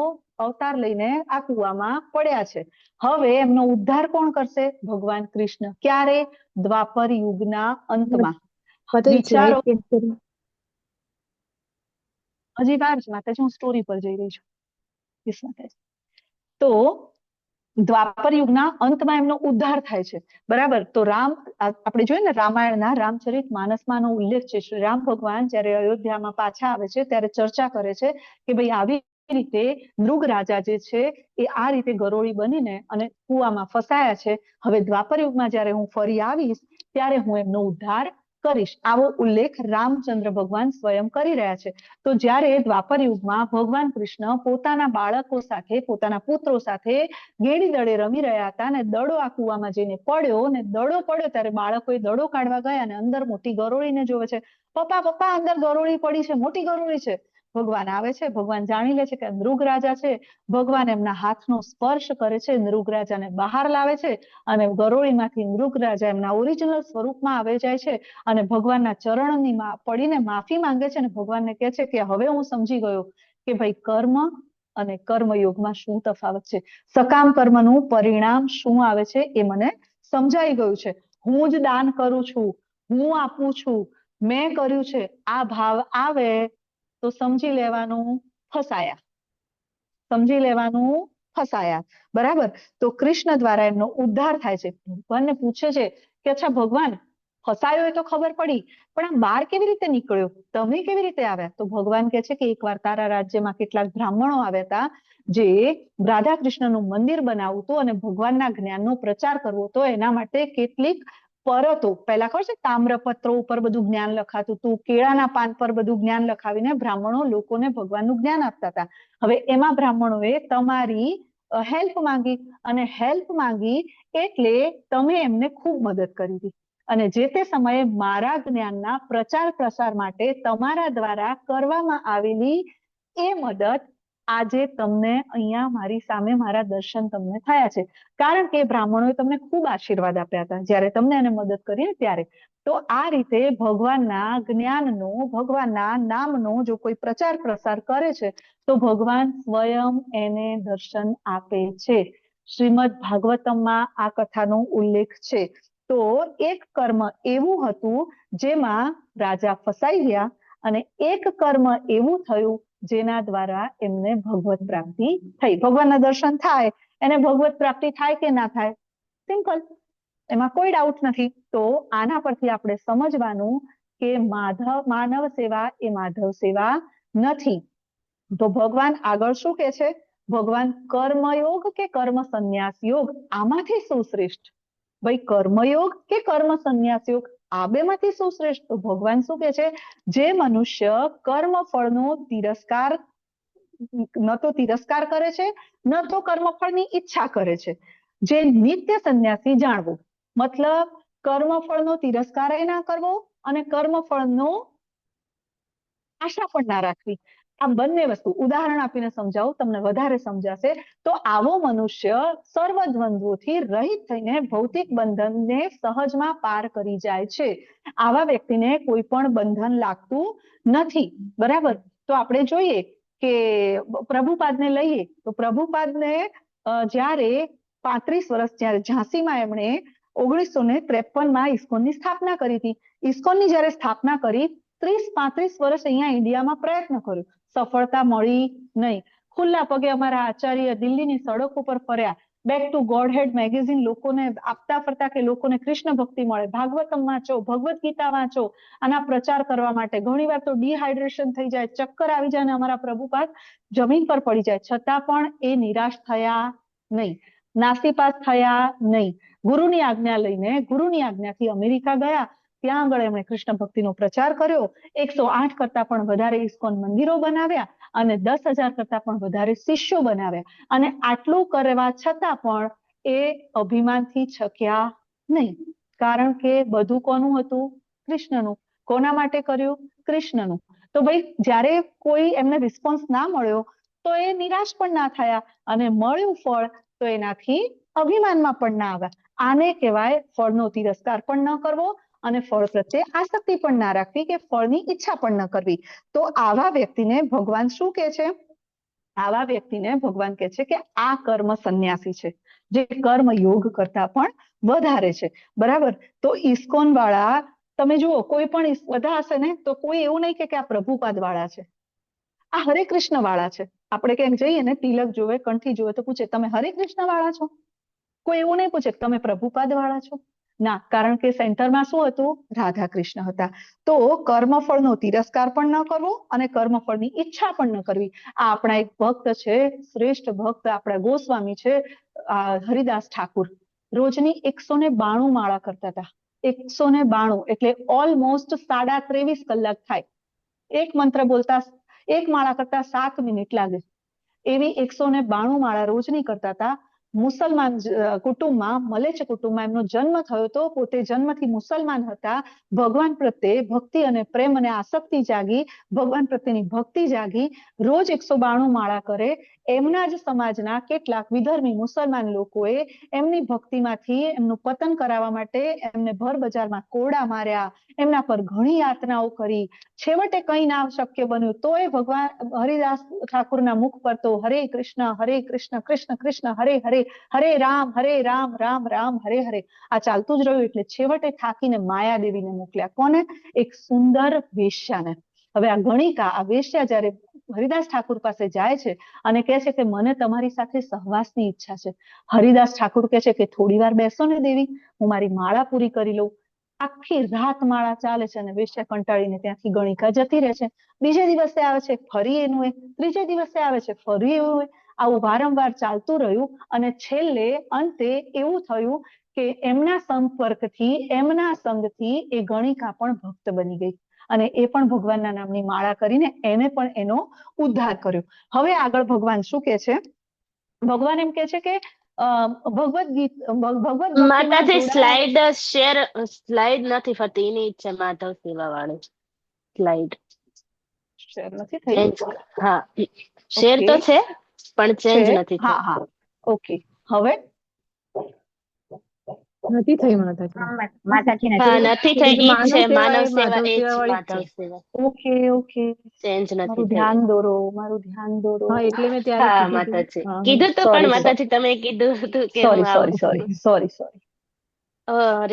અવતાર લઈને આ કુવામાં પડ્યા છે. હવે એમનો ઉદ્ધાર કોણ કરશે? ભગવાન કૃષ્ણ. ક્યારે? દ્વાપર યુગના અંતમાં. વિચારો, હજી વાર છે માતાજી, હું સ્ટોરી પર જઈ રહી છું. તો દ્વાપર યુગના અંતમાં એમનો ઉદ્ધાર થાય છે. બરાબર? તો રામ, આપણે જોઈએ ને રામાયણના રામચરિત માનસમાં ઉલ્લેખ છે. શ્રી રામ ભગવાન જયારે અયોધ્યામાં પાછા આવે છે ત્યારે ચર્ચા કરે છે કે ભાઈ આવી રીતે નૃગ રાજા જે છે એ આ રીતે ગરોળી બનીને અને કુવામાં ફસાયા છે. હવે દ્વાપર યુગમાં જયારે હું ફરી આવીશ ત્યારે હું એમનો ઉદ્ધાર કરીશ. આવો ઉલ્લેખ રામચંદ્ર ભગવાન સ્વયં કરી રહ્યા છે. તો જ્યારે દ્વાપર યુગમાં ભગવાન કૃષ્ણ પોતાના બાળકો સાથે, પોતાના પુત્રો સાથે ગેડી દડે રમી રહ્યા હતા અને દડો આ કુવામાં જઈને પડ્યો, અને દડો પડ્યો ત્યારે બાળકોએ દડો કાઢવા ગયા અને અંદર મોટી ગરોળીને જોવે છે. પપ્પા પપ્પા, અંદર ગરોળી પડી છે, મોટી ગરોળી છે. ભગવાન આવે છે, ભગવાન જાણી લે છે કે નૃગ રાજા છે. ભગવાન એમના હાથનો સ્પર્શ કરે છે, નૃગ રાજાને બહાર લાવે છે અને ગરોળીમાંથી નૃગ રાજા એમના ઓરિજિનલ સ્વરૂપમાં આવી જાય છે અને ભગવાનના ચરણની પડીને માફી માંગે છે અને ભગવાનને કહે છે કે હવે હું સમજી ગયો કે ભાઈ કર્મ અને કર્મયોગમાં શું તફાવત છે. સકામ કર્મનું પરિણામ શું આવે છે એ મને સમજાઈ ગયું છે. હું જ દાન કરું છું, હું આપું છું, મેં કર્યું છે, આ ભાવ આવે તો સમજી લેવાનું ફસાયા. સમજી લેવાનું, ફસાયા. બરાબર. તો કૃષ્ણ દ્વારા એમનો ઉદ્ધાર થાય છે. ભગવાનને પૂછે છે કે અચ્છા ભગવાન, ફસાયો એ તો ખબર પડી, પણ આ બહાર કેવી રીતે નીકળ્યો, તમે કેવી રીતે આવ્યા? તો ભગવાન કહે છે કે એકવાર તારા રાજ્યમાં કેટલાક બ્રાહ્મણો આવ્યા હતા જે રાધા કૃષ્ણનું મંદિર બનાવવું હતું અને ભગવાનના જ્ઞાનનો પ્રચાર કરવો હતો. એના માટે કેટલીક પરતો, પહેલા ખબર છે તામ્રપત્રો ઉપર બધું જ્ઞાન લખાતું હતું, કેળાના પાન પર બધું જ્ઞાન લખાવીને બ્રાહ્મણો લોકોને ભગવાનનું જ્ઞાન આપતા હતા. હવે એમાં બ્રાહ્મણોએ તમારી હેલ્પ માંગી, અને હેલ્પ માંગી એટલે તમે એમને ખૂબ મદદ કરી હતી. અને જે તે સમયે મારા જ્ઞાનના પ્રચાર પ્રસાર માટે તમારા દ્વારા કરવામાં આવેલી એ મદદ આજે તમને અહીંયા મારી સામે મારા દર્શન તમને થયા છે. કારણ કે બ્રાહ્મણોએ તમને ખૂબ આશીર્વાદ આપ્યા હતા જ્યારે તમને એને મદદ કરી ને ત્યારે. તો આ રીતે ભગવાનના જ્ઞાનનો, ભગવાનના નામનો જો કોઈ પ્રચાર પ્રસાર કરે છે તો ભગવાન સ્વયં એને દર્શન આપે છે. શ્રીમદ ભાગવતમમાં આ કથાનો ઉલ્લેખ છે. તો એક કર્મ એવું હતું જેમાં રાજા ફસાઈ ગયા, અને એક કર્મ એવું થયું જેના દ્વારા એમને ભગવત પ્રાપ્તિ થઈ. ભગવાનના દર્શન થાય એને ભગવત પ્રાપ્તિ થાય કે ના થાય? સિમ્પલ, એમાં કોઈ ડાઉટ નથી. તો આના પરથી આપણે સમજવાનું કે માનવ સેવા એ માધવ સેવા નથી. તો ભગવાન આગળ શું કે છે? ભગવાન કર્મયોગ કે કર્મ સંન્યાસ યોગ, આમાંથી શું શ્રેષ્ઠ? ભાઈ કર્મયોગ કે કર્મ સંન્યાસ યોગ, આ બેમાંથી શું શ્રેષ્ઠ? તો ભગવાન શું કે છે? જે મનુષ્ય કર્મ ફળનો તિરસ્કાર, ન તો તિરસ્કાર કરે છે, ન તો કર્મફળની ઈચ્છા કરે છે, જે નિત્ય સંન્યાસી જાણવું. મતલબ કર્મફળનો તિરસ્કાર ના કરવો અને કર્મફળનો આશા પણ ના રાખવી. આ બંને વસ્તુ ઉદાહરણ આપીને સમજાવું, તમને વધારે સમજાશે. તો આવો મનુષ્ય સર્વ દ્વંદ્વોથી રહિત થઈને ભૌતિક બંધનને સહજમાં પાર કરી જાય છે. આવા વ્યક્તિને કોઈ પણ બંધન લાગતું નથી. બરાબર. તો આપણે જોઈએ કે પ્રભુપાદને લઈએ તો પ્રભુપાદને જ્યારે 35 વર્ષ, જ્યારે ઝાંસીમાં એમણે 1953માં ઇસ્કોનની સ્થાપના કરી હતી. ઇસ્કોનની જ્યારે સ્થાપના કરી 30-35 વર્ષ અહીંયા ઇન્ડિયામાં પ્રયત્ન કર્યો, સફળતા મળી નહીં. ખુલ્લા પગે અમારા આચાર્ય દિલ્હીની સડકો પર ફર્યા, back to Godhead magazine લોકોને આપતા ફરતા કે લોકોને કૃષ્ણ ભક્તિ મળે, ભાગવતમ વાંચો, ભગવદ ગીતા વાંચો, આના પ્રચાર કરવા માટે. ઘણીવાર તો ડિહાઇડ્રેશન થઈ જાય, ચક્કર આવી જાય અને અમારા પ્રભુપાદ જમીન પર પડી જાય, છતાં પણ એ નિરાશ થયા નહીં, નાસીપાસ થયા નહીં. ગુરુની આજ્ઞા લઈને, ગુરુની આજ્ઞાથી અમેરિકા ગયા. ત્યાં આગળ એમણે કૃષ્ણ ભક્તિનો પ્રચાર કર્યો. 108 કરતા પણ વધારે ઇસ્કોન મંદિરો બનાવ્યા અને 10,000 કરતા પણ વધારે શિષ્યો બનાવ્યા. અને આટલું કરવા છતાં પણ એ અભિમાનથી છક્યા નહીં, કારણ કે બધું કોનું હતું? કૃષ્ણનું. કોના માટે કર્યું? કૃષ્ણનું. તો ભાઈ જ્યારે કોઈ એમને રિસ્પોન્સ ના મળ્યો તો એ નિરાશ પણ ના થયા, અને મળ્યું ફળ તો એનાથી અભિમાનમાં પણ ના આવ્યા. આને કહેવાય ફળનો તિરસ્કાર પણ ન કરવો અને ફળ પ્રત્યે આસક્તિ પણ ના રાખવી, કે ફળની ઈચ્છા પણ ન કરવી. તો આવા વ્યક્તિને ભગવાન શું કહે છે? આવા વ્યક્તિને ભગવાન કહે છે કે આ કર્મ સંન્યાસી છે, જે કર્મ યોગ કરતા પણ વધારે છે. બરાબર. તો ઇસ્કોન વાળા તમે જુઓ, કોઈ પણ બધા હશે ને તો કોઈ એવું નહીં કે આ પ્રભુપાદ વાળા છે, આ હરે કૃષ્ણ વાળા છે. આપણે ક્યાંક જઈએ ને, તિલક જોવે, કંઠી જોવે તો પૂછે તમે હરે કૃષ્ણ વાળા છો? કોઈ એવું નહીં પૂછે તમે પ્રભુપાદ વાળા છો. ના, કારણ કે સેન્ટરમાં શું હતું? રાધા કૃષ્ણ હતા. તો કર્મફળનો તિરસ્કાર પણ ન કરવો અને કર્મફળની ઈચ્છા પણ ન કરવી. આ આપણા એક ભક્ત છે, શ્રેષ્ઠ ભક્ત, આપણા ગોસ્વામી છે હરિદાસ ઠાકુર. રોજની 192 માળા કરતા હતા. 192 એટલે ઓલમોસ્ટ 23.5 કલાક થાય. એક મંત્ર બોલતા, એક માળા કરતા 7 મિનિટ લાગે. એવી 192 માળા રોજની કરતા હતા. મુસલમાન કુટુંબમાં, મલેચ્છ કુટુંબમાં એમનો જન્મ થયો હતો. પોતે જન્મથી મુસલમાન હતા. ભગવાન પ્રત્યે ભક્તિ અને પ્રેમ અને આસક્તિ જાગી, ભગવાન પ્રત્યેની ભક્તિ જાગી. રોજ 192 માળા કરે. એમના જ સમાજના કેટલાક વિધર્મી મુસલમાન લોકોએ એમની ભક્તિમાંથી એમનું પતન કરાવવા માટે એમને ભર બજારમાં કોરડા માર્યા, એમના પર ઘણી યાતનાઓ કરી. છેવટે કંઈ ના શક્ય બન્યું તોય ભગવાન હરિદાસ ઠાકુરના મુખ પર તો હરે કૃષ્ણ કૃષ્ણ કૃષ્ણ હરે હરે, હરે રામ રામ રામ હરે હરે, આ ચાલતું જ રહ્યું. એટલે છેવટે થાકીને માયાદેવીને મોકલ્યા. કોને? એક સુંદર વેશ્યાને. હવે આ ગણિકા, આ વેશ્યા જયારે હરિદાસ ઠાકુર પાસે જાય છે અને કહે છે કે મને તમારી સાથે સહવાસની ઈચ્છા છે. હરિદાસ ઠાકુર કહે છે કે થોડી વાર બેસો ને દેવી, હું મારી માળા પૂરી કરી લઉં. આખી રાત માળા ચાલે છે અને વેશ્યા કંટાળીને ત્યાંથી ગણિકા જતી રહે છે. બીજે દિવસે આવે છે ફરી એનું એ, ત્રીજે દિવસે આવે છે ફરી એવું એ. આવું વારંવાર ચાલતું રહ્યું અને છેલ્લે અંતે એવું થયું કે એમના સંપર્કથી, એમના સંગથી એ ગણિકા પણ ભક્ત બની ગઈ અને એ પણ ભગવાનના નામની માળા કરીને એને પણ એનો ઉદ્ધાર કર્યો. હવે આગળ ભગવાન શું કે છે? ભગવાન એમ કે છે કે ભગવદ માતાજી સ્લાઇડ નથી ફરતી, એની છે માધવ સેવા વાળી સ્લાઇડ. શેર નથી થઈ. હા, શેર તો છે પણ ચેન્જ નથી થઈ. હા હા, ઓકે. હવે નથી થઈ માતાજી. હા, નથી થઈ. ઈ જ છે માનવ સેવા, એ જ વાળી માધવ સેવા. ઓકે ઓકે, ચેન્જ નથી મારું થઈ. ધ્યાન દોરો, મારું ધ્યાન દોરો. હા, એટલે મેં ત્યારે હા કીધું હતું. માતાજી હા, કીધું તો, Sorry, પણ માતાજી તમે કીધું હતું કે હું આવું. સોરી.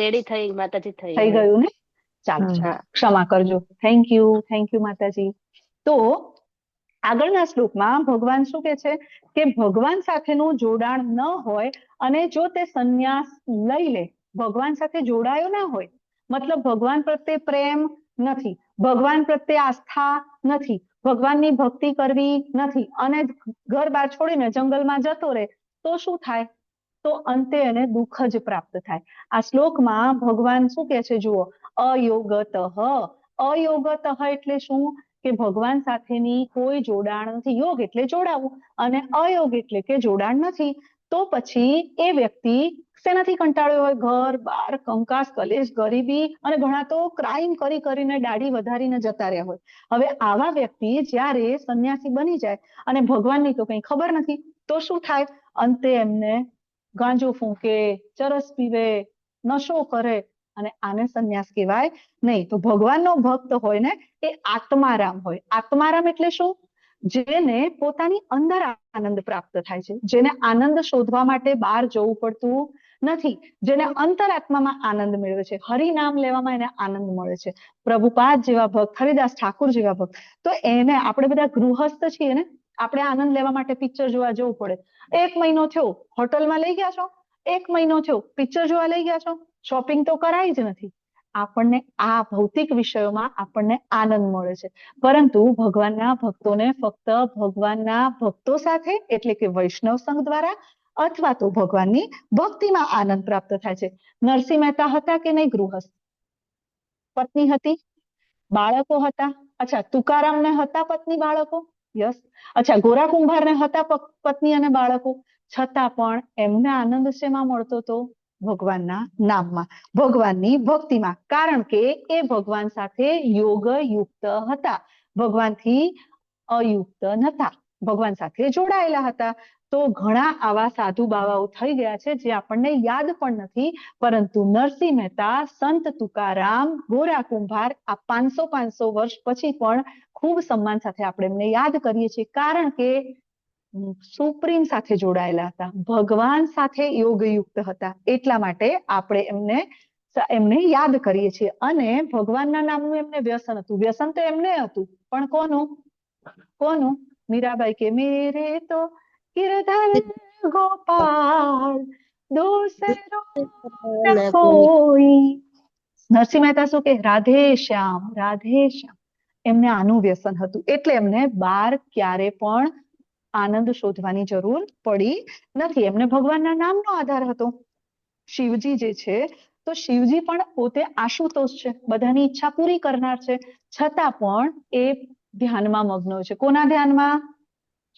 રેડી થઈ માતાજી, થઈ થઈ હવે. ગયું ને? ચાલો, હા. હા. ક્ષમા કરજો. થેન્ક યુ માતાજી. તો આગળના શ્લોકમાં ભગવાન શું કે છે કે ભગવાન સાથેનું જોડાણ ન હોય અને જો તે સંન્યાસ લઈ લે, ભગવાન સાથે જોડાયો ના હોય, મતલબ ભગવાન પ્રત્યે પ્રેમ નથી, ભગવાન પ્રત્યે આસ્થા નથી, ભગવાનની ભક્તિ કરવી નથી અને ઘર બાર છોડીને જંગલમાં જતો રહે, તો શું થાય? તો અંતે એને દુઃખ જ પ્રાપ્ત થાય. આ શ્લોકમાં ભગવાન શું કે છે જુઓ, અયોગતઃ. અયોગતઃ એટલે શું? કે ભગવાન સાથેની કોઈ જોડાણ નથી. યોગ એટલે જોડાવું અને અયોગ એટલે કે જોડાણ નથી. તો પછી એ વ્યક્તિ શેનાથી કંટાળ્યો હોય? ઘર બાર, કંકાસ, કલેશ, ગરીબી અને ઘણા તો ક્રાઇમ કરી કરીને દાઢી વધારીને જતા રહ્યા હોય. હવે આવા વ્યક્તિ જ્યારે સંન્યાસી બની જાય અને ભગવાનની તો કંઈ ખબર નથી, તો શું થાય? અંતે એમને ગાંજો ફૂંકે, ચરસ પીવે, નશો કરે અને આને સંન્યાસ કહેવાય નહીં. તો ભગવાનનો ભક્ત હોય ને એ આત્મારામ હોય. આત્મારામ એટલે શું? જેને પોતાની અંદર આનંદ પ્રાપ્ત થાય છે, જેને આનંદ શોધવા માટે બહાર જવું પડતું નથી, જેને અંતરાત્મામાં આનંદ મેળવે છે, હરિનામ લેવામાં એને આનંદ મળે છે. પ્રભુપાદ જેવા ભક્ત, હરિદાસ ઠાકુર જેવા ભક્ત, તો એને આપણે બધા ગૃહસ્થ છીએ ને, આપણે આનંદ લેવા માટે પિક્ચર જોવા જવું પડે. 1 મહિનો થયો હોટલમાં લઈ ગયા છો, 1 મહિનો થયો પિક્ચર જોવા લઈ ગયા છો, શોપિંગ તો કરાય જ નથી. આપણને આ ભૌતિક વિષયોમાં આપણને આનંદ મળે છે, પરંતુ ભગવાનના ભક્તોને ફક્ત ભગવાનના ભક્તો સાથે એટલે કે વૈષ્ણવ સંઘ દ્વારા અથવા તો ભગવાનની ભક્તિમાં આનંદ પ્રાપ્ત થાય છે. નરસિંહ મહેતા હતા કે નહીં ગૃહસ્થ? પત્ની હતી, બાળકો હતા. અચ્છા, તુકારામને હતા પત્ની બાળકો? યસ. અચ્છા, ગોરા કુંભારને હતા પત્ની અને બાળકો, છતાં પણ એમને આનંદ શેમાં મળતો હતો? ભગવાનના નામમાં, ભગવાનની ભક્તિમાં. કારણ કે એ ભગવાન સાથે યોગયુક્ત હતા, ભગવાનથી અયુક્ત નતા, ભગવાન સાથે જોડાયેલા હતા. તો ઘણા આવા સાધુ બાવાઓ થઈ ગયા છે જે આપણને યાદ પણ નથી, પરંતુ નરસિંહ મહેતા, સંત તુકારામ, ગોરા કુંભાર આ 500 વર્ષ પછી પણ ખૂબ સન્માન સાથે આપણે એમને યાદ કરીએ છીએ, કારણ કે સુપ્રીમ સાથે જોડાયેલા હતા, ભગવાન સાથે યોગયુક્ત હતા, એટલા માટે આપણે એમને યાદ કરીએ છીએ. અને ભગવાનના નામનું એમને વ્યસન હતું. વ્યસન તો એમને હતું, પણ કોનું? મીરાબાઈ કે મેરે તો ગિરધર ગોપાલ દૂસરો ન કોઈ. નરસિંહ મહેતા શું કે? રાધે શ્યામ, રાધે શ્યામ. એમને આનું વ્યસન હતું, એટલે એમને બહાર ક્યારે પણ આનંદ શોધવાની જરૂર પડી નથી. એમને ભગવાનના નામનો આધાર હતો. શિવજી જે છે, તો શિવજી પણ પોતે આશુતોષ છે, બધાની ઈચ્છા પૂરી કરનાર છે, છતાં પણ એ ધ્યાનમાં મગ્ન છે. કોના ધ્યાનમાં?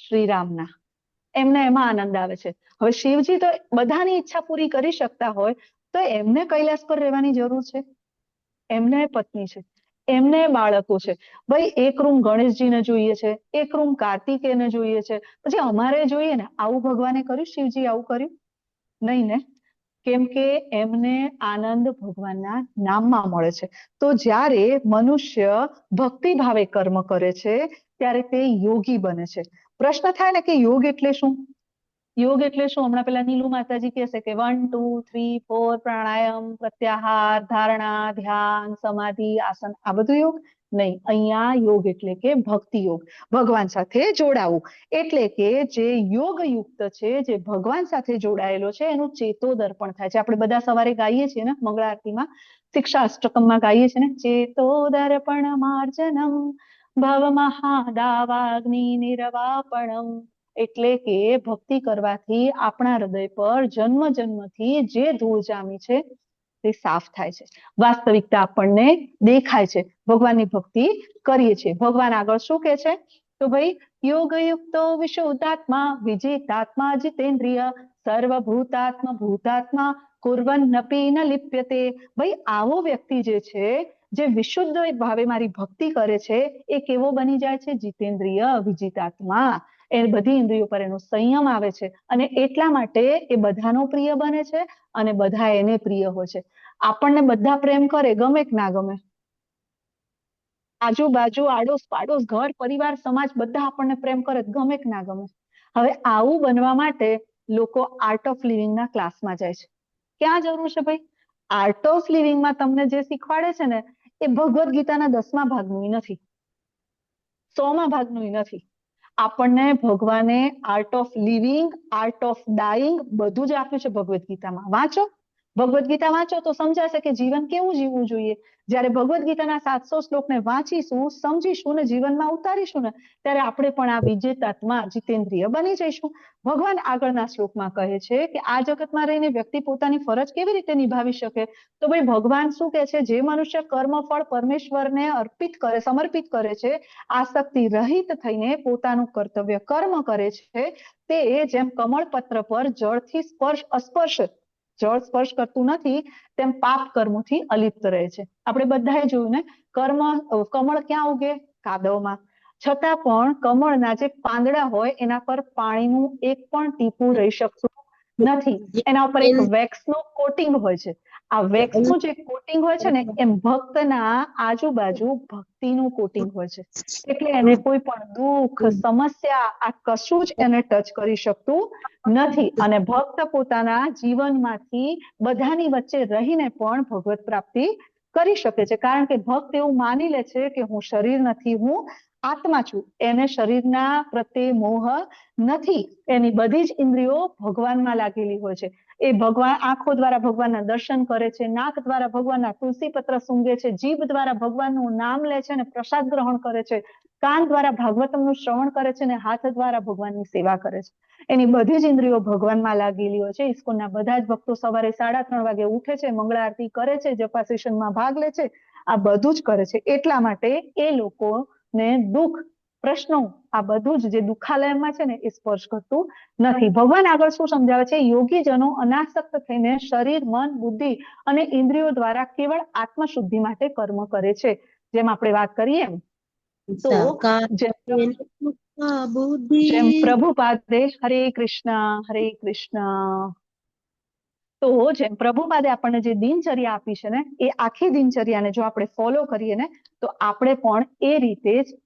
શ્રીરામના. એમને એમાં આનંદ આવે છે. હવે શિવજી તો બધાની ઈચ્છા પૂરી કરી શકતા હોય, તો એમને કૈલાસ પર રહેવાની જરૂર છે? એમને પત્ની છે, એમને બાળકો છે. ભાઈ, એક રૂમ ગણેશજીને જોઈએ છે, એક રૂમ કાર્તિકેયને જોઈએ છે, પછી અમારે જોઈએ ને. આવું ભગવાને કર્યું? શિવજી આવું કર્યું નહીં ને. કેમ કે એમને આનંદ ભગવાનના નામમાં મળે છે. તો જ્યારે મનુષ્ય ભક્તિ ભાવે કર્મ કરે છે ત્યારે તે યોગી બને છે. પ્રશ્ન થાય ને કે યોગ એટલે શું? યોગ એટલે શું? હમણાં પેલા નીલુ માતાજી કહેશે કે 1 2 3 4 પ્રાણાયામ, પ્રત્યાહાર, ધારણા, ધ્યાન, સમાધિ, આસન, આ બધું યોગ? નહીં. અહીંયા યોગ એટલે કે ભક્તિ યોગ, ભગવાન સાથે જોડાવું. એટલે કે જે યોગ યુક્ત છે, જે ભગવાન સાથે જોડાયેલો છે, એનું ચેતો દર્પણ થાય છે. આપણે બધા સવારે ગાઈએ છીએ ને મંગળા આરતીમાં, શિક્ષા અષ્ટકમમાં ગાઈએ છીએ ને, ચેતો દર્પણ માર્જનમ ભવ મહાદાવાગ્નિ નિર્વાપણમ. એટલે કે ભક્તિ કરવાથી આપણા હૃદય પર જન્મ જન્મથી જે ધૂળ જામી છે તે સાફ થાય છે. વાસ્તવિકતા આપણને દેખાય છે. ભગવાનની ભક્તિ કરીએ છીએ. ભગવાન આગળ શું કે છે? તો ભાઈ યોગયુક્તો વિશુદ્ધાત્મા વિજિતાત્મા જીતેન્દ્રિય સર્વભૂતાત્મા ભૂતાત્મા કુર્વન્નપી ન લિપ્યતે. ભાઈ આવો વ્યક્તિ જે છે, જે વિશુદ્ધ ભાવે મારી ભક્તિ કરે છે, એ કેવો બની જાય છે? જીતેન્દ્રિય, વિજિતાત્મા. એ બધી ઇન્દ્રિયો પર એનો સંયમ આવે છે અને એટલા માટે એ બધાનો પ્રિય બને છે અને બધા એને પ્રિય હોય છે. આપણને બધા પ્રેમ કરે, ગમે કે ના ગમે, આજુબાજુ આડોશ પાડોશ ઘર પરિવાર સમાજ બધા આપણને પ્રેમ કરે, ગમે કે ના ગમે. હવે આવું બનવા માટે લોકો આર્ટ ઓફ લિવિંગના ક્લાસમાં જાય છે. ક્યાં જરૂર છે ભાઈ? આર્ટ ઓફ લિવિંગમાં તમને જે શીખવાડે છે ને, એ ભગવદ્ ગીતાના 10મા ભાગનું નથી, 100મા ભાગનું નથી. આપણને ભગવાને art of living, art of dying બધું જ આપ્યું છે ભગવદ્ ગીતામાં. વાંચો, ભગવદ્ ગીતા વાંચો તો સમજાશે કે જીવન કેવું જીવવું જોઈએ. જ્યારે ભગવદ્ ગીતાના 700 શ્લોકને વાંચીશું, સમજીશું ને જીવનમાં ઉતારીશું ને, ત્યારે આપણે પણ આ વિજેતાત્મા જીતેન્દ્રિય બની જઈશું. ભગવાન આગળના શ્લોકમાં કહે છે કે આ જગતમાં રહીને વ્યક્તિ પોતાની ફરજ કેવી રીતે નિભાવી શકે? તો ભાઈ ભગવાન શું કહે છે? જે મનુષ્ય કર્મફળ પરમેશ્વરને અર્પિત કરે, સમર્પિત કરે છે, આસક્તિ રહિત થઈને પોતાનું કર્તવ્ય કર્મ કરે છે, તે જેમ કમળપત્ર પર જળથી અસ્પર્શ જળ સ્પર્શ કરતું નથી, તેમ પાપ કર્મોથી અલિપ્ત રહે છે. આપણે બધાએ જોયું ને, કમળ ક્યાં ઉગે? કાદવમાં. છતાં પણ કમળના જે પાંદડા હોય એના પર પાણીનું એક પણ ટીપું રહી શકતું નથી. એના ઉપર એક વેક્સનું કોટિંગ હોય છે. આ વેક્સનું જે કોટિંગ હોય છે ને, એમ ભક્તના આજુબાજુ ભક્તિનું કોટિંગ હોય છે. એટલે એને કોઈ પણ દુઃખ, સમસ્યા, આ કશું જ એને ટચ કરી શકતું નથી. અને ભક્ત પોતાના જીવનમાંથી બધાની વચ્ચે રહીને પણ ભગવત પ્રાપ્તિ કરી શકે છે. કારણ કે ભક્ત એવું માની લે છે કે હું શરીર નથી, હું આત્મા છું. એને શરીરના પ્રત્યે મોહ નથી. એની બધી જ ઇન્દ્રિયો ભગવાનમાં લાગેલી હોય છે. એ ભગવાન આંખો દ્વારા ભગવાનના દર્શન કરે છે, નાક દ્વારા ભગવાનના તુલસી પત્ર સૂંઘે છે, જીભ દ્વારા ભગવાનનું નામ લે છે અને પ્રસાદ ગ્રહણ કરે છે, કાન દ્વારા ભાગવતમનું શ્રવણ કરે છે અને હાથ દ્વારા ભગવાનની સેવા કરે છે. એની બધી જ ઇન્દ્રિયો ભગવાનમાં લાગેલી હોય છે. ઇસ્કોનના બધા જ ભક્તો સવારે 3:30 વાગે ઉઠે છે, મંગળા આરતી કરે છે, જપા સેશનમાં ભાગ લે છે, આ બધું જ કરે છે. એટલા માટે એ લોકોને દુઃખ, પ્રશ્નો, આ બધું જ જે દુઃખાલયમાં છે ને, એ સ્પર્શ કરતું નથી. ભગવાન આગળ શું સમજાવે છે? યોગીજનો અનાસક્ત થઈને શરીર, મન, બુદ્ધિ અને ઇન્દ્રિયો દ્વારા કેવળ આત્મશુદ્ધિ માટે કર્મ કરે છે. જેમ આપણે વાત કરીએ એમ, તો જેમ પ્રભુપાદે હરે કૃષ્ણ, તો જેમ પ્રભુપાદે આપણને જે દિનચર્યા આપી છે ને, એ આખી દિનચર્યાને જો આપણે ફોલો કરીએ ને, તો આપણે પણ એ રીતે જ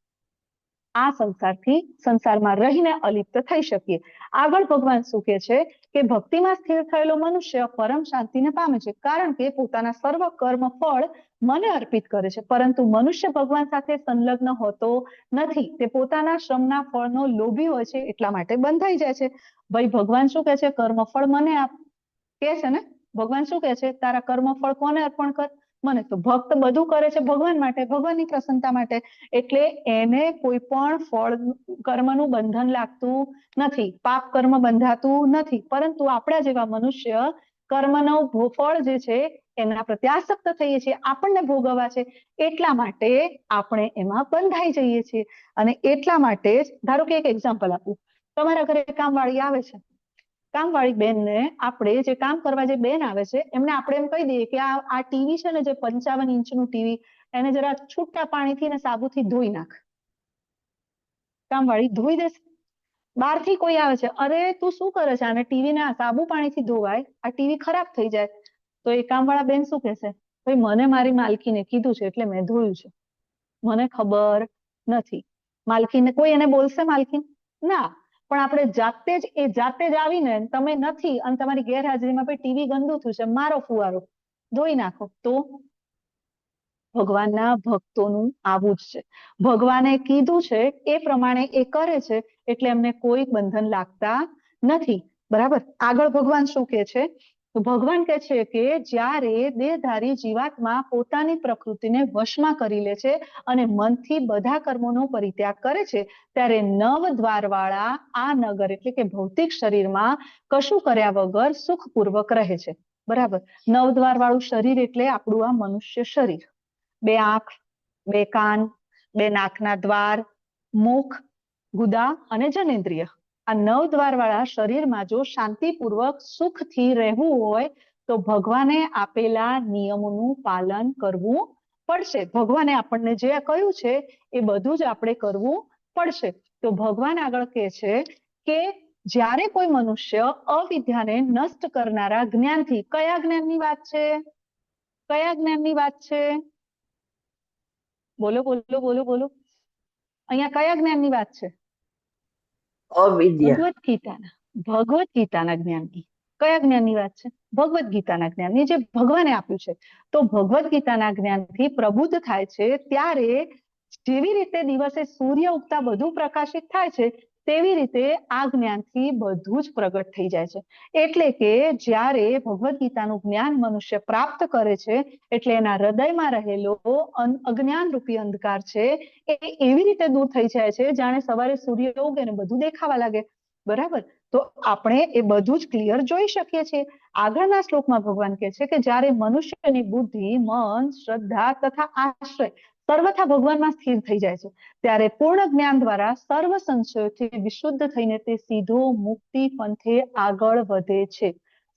આ સંસારમાં રહીને અલિપ્ત થઈ શકીએ. આગળ ભગવાન શું કહે છે કે ભક્તિમાં સ્થિર થયેલો મનુષ્ય પરમ શાંતિને પામે છે, કારણ કે પોતાના સર્વ કર્મ ફળ મને અર્પિત કરે છે. પરંતુ મનુષ્ય ભગવાન સાથે સંલગ્ન હોતો નથી. તે પોતાના શ્રમના ફળનો લોભી હોય છે, એટલા માટે બંધાઈ જાય છે. ભાઈ ભગવાન શું કહે છે? કર્મફળ મને આપ કે છે ને. ભગવાન શું કહે છે? તારા કર્મફળ કોને અર્પણ કર? મને. તો ભક્ત બધું કરે છે ભગવાન માટે, ભગવાનની પ્રસન્નતા માટે. એટલે એને કોઈ પણ ફળ કર્મનું બંધન લાગતું નથી, પાપ કર્મ બંધાતું નથી. પરંતુ આપણા જેવા મનુષ્ય કર્મનું ફળ જે છે એના પ્રત્યે આસક્ત થઈએ છીએ, આપણને ભોગવવા છે, એટલા માટે આપણે એમાં બંધાઈ જઈએ છીએ. અને એટલા માટે જ, ધારો કે એક એક્ઝામ્પલ આપું, તમારા ઘરે કામવાળી આવે છે, કામવાળી બેનને આપણે જે કામ કરવા જે બેન આવે છે, એમને આપણે એમ કહી દઈએ કે આ ટીવી છે ને, જે 55 ઇંચનું ટીવી, એને જરા છૂટા પાણીથી ને સાબુથી ધોઈ નાખ. કામવાળી ધોઈ દેશે. બહારથી કોઈ આવે છે, અરે તું શું કરે છે? આને ટીવીને સાબુ પાણીથી ધોવાય, આ ટીવી ખરાબ થઈ જાય. તો એ કામવાળા બેન શું કહેશે? ભાઈ મને મારી માલકીને કીધું છે એટલે મેં ધોયું છે, મને ખબર નથી. માલકીને કોઈ એને બોલશે? માલકીન ના. પણ આપણે જાતે જ આવીને તમે નથી અને તમારી ગેરહાજરીમાં ટીવી ગંદુ થયું છે, મારો ફુવારો ધોઈ નાખો. તો ભગવાનના ભક્તોનું આવું જ છે. ભગવાને કીધું છે એ પ્રમાણે એ કરે છે, એટલે એમને કોઈ બંધન લાગતા નથી. બરાબર. આગળ ભગવાન શું કે છે? તો ભગવાન કહે છે કે જ્યારે દેહધારી જીવાત્મા પોતાની પ્રકૃતિને વશમાં કરી લે છે અને મનથી બધા કર્મોનો પરિત્યાગ કરે છે, ત્યારે નવ દ્વાર વાળા આ નગર એટલે કે ભૌતિક શરીરમાં કશું કર્યા વગર સુખપૂર્વક રહે છે. બરાબર. નવ દ્વાર વાળું શરીર એટલે આપણું આ મનુષ્ય શરીર. 2 આંખ, 2 કાન, 2 નાકના દ્વાર, મુખ, ગુદા અને જનેન્દ્રિય. આ 9 દ્વાર વાળા શરીરમાં જો શાંતિપૂર્વક સુખથી રહેવું હોય તો ભગવાને આપેલા નિયમોનું પાલન કરવું પડશે. ભગવાને આપણને જે કહ્યું છે એ બધું જ આપણે કરવું પડશે. તો ભગવાન આગળ કહે છે કે જ્યારે કોઈ મનુષ્ય અવિદ્યાને નષ્ટ કરનારા જ્ઞાનથી, કયા જ્ઞાનની વાત છે? કયા જ્ઞાનની વાત છે? બોલો બોલો બોલો બોલો. અહીંયા કયા જ્ઞાનની વાત છે? અવિદ્યા. ભગવદ ગીતાના જ્ઞાનની. કયા જ્ઞાનની વાત છે? ભગવદ ગીતાના જ્ઞાનની, જે ભગવાને આપ્યું છે. તો ભગવદ ગીતાના જ્ઞાનથી પ્રબુદ્ધ થાય છે ત્યારે જેવી રીતે દિવસે સૂર્ય ઉગતા બધું પ્રકાશિત થાય છે, તેવી રીતે આ જ્ઞાનથી બધું જ પ્રગટ થઈ જાય છે. એટલે કે જ્યારે ભગવદ ગીતાનું જ્ઞાન મનુષ્ય પ્રાપ્ત કરે છે, એટલે એના હૃદયમાં રહેલો અજ્ઞાન રૂપી અંધકાર છે એ એવી રીતે દૂર થઈ જાય છે જાણે સવારે સૂર્ય ઉગે ને બધું દેખાવા લાગે. બરાબર. તો આપણે એ બધું જ ક્લિયર જોઈ શકીએ છીએ. આગળના શ્લોકમાં ભગવાન કહે છે કે જ્યારે મનુષ્યની બુદ્ધિ, મન, શ્રદ્ધા તથા આશ્રય સર્વથા ભગવાનમાં સ્થિર થઈ જાય છે, ત્યારે પૂર્ણ જ્ઞાન દ્વારા સર્વ સંશયોથી વિશુદ્ધ થઈને તે સીધો મુક્તિ પંથે આગળ વધે છે.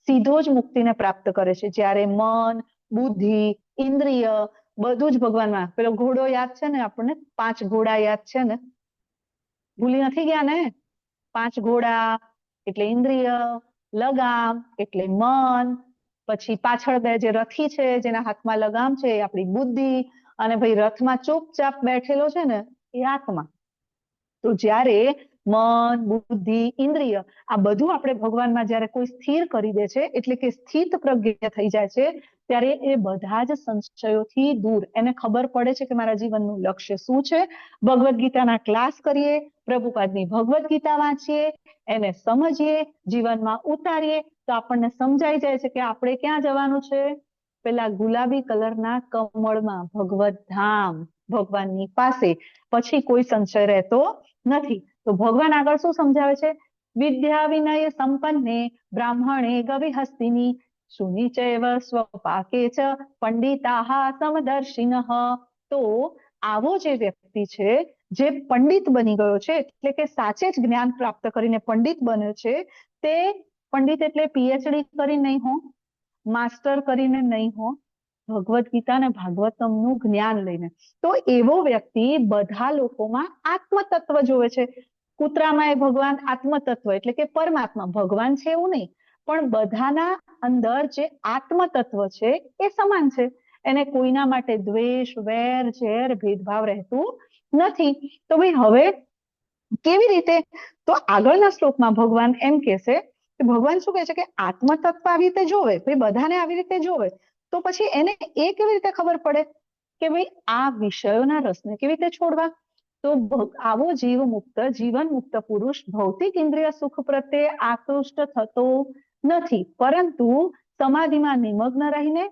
સીધો જ મુક્તિને પ્રાપ્ત કરે છે. જ્યારે મન, બુદ્ધિ, ઇન્દ્રિય બધું જ ભગવાનમાં. પેલો ઘોડો યાદ છે ને આપણને? 5 ઘોડા યાદ છે ને? ભૂલી નથી ગયા ને? 5 ઘોડા એટલે ઇન્દ્રિય, લગામ એટલે મન, પછી પાછળ બે જે રથી છે જેના હાથમાં લગામ છે એ આપણી બુદ્ધિ, અને ભાઈ રથમાં ચૂપચાપ બેઠેલો છે ને એ આત્મા. તો જ્યારે મન, બુદ્ધિ, ઇન્દ્રિય આ બધું આપણે ભગવાનમાં જ્યારે કોઈ સ્થિર કરી દે છે, એટલે કે સ્થિત પ્રજ્ઞ થઈ જાય છે, ત્યારે એ બધા જ સંશયોથી દૂર. એને ખબર પડે છે કે મારા જીવનનું લક્ષ્ય શું છે. ભગવદ ગીતાના ક્લાસ કરીએ, પ્રભુપાદની ભગવદ ગીતા વાંચીએ, એને સમજીએ, જીવનમાં ઉતારીએ તો આપણને સમજાઈ જાય છે કે આપણે ક્યાં જવાનું છે? પેલા ગુલાબી કલરના કમળમાં, ભગવદ ધામ, ભગવાનની પાસે. પછી કોઈ સંશય રહેતો નથી. તો ભગવાન આગળ શું સમજાવે છે? વિદ્યા વિનય સંપન્ને બ્રાહ્મણે ગવિહસ્તિની સુનિચૈવ સ્વપાકે ચ પંડિતાઃ સમદર્શિનઃ. તો આવો જે વ્યક્તિ છે જે પંડિત બની ગયો છે, એટલે કે સાચે જ જ્ઞાન પ્રાપ્ત કરીને પંડિત બન્યો છે, તે પંડિત એટલે પીએચડી કરીને નહીં હો, માસ્ટર કરીને નહીં હો, ભગવદ ગીતા અને ભાગવતમનું જ્ઞાન લઈને. તો એવો વ્યક્તિ બધા લોકોમાં આત્મતત્વ જોવે છે. કૂતરામાં એ ભગવાન આત્મતત્વ એટલે કે પરમાત્મા ભગવાન છે એવું નહીં, પણ બધાના અંદર જે આત્મતત્વ છે એ સમાન છે. એને કોઈના માટે દ્વેષ, વેર, ઝેર, ભેદભાવ રહેતું નથી. તો ભાઈ હવે કેવી રીતે? તો આગળના શ્લોકમાં ભગવાન એમ કહેશે કે ભગવાન શું કહે છે કે આત્મતત્વ આવી રીતે જોવે, ભાઈ બધાને આવી રીતે જોવે, તો પછી એને એ કેવી રીતે ખબર પડે કે ભાઈ આ વિષયોના રસને કેવી રીતે છોડવા? તો આવો જીવ મુક્ત, જીવન મુક્ત પુરુષ ભૌતિક ઇન્દ્રિય સુખ પ્રત્યે આકૃષ્ટ થતો નથી, પરંતુ સમાધિમાં નિમગ્ન રહીને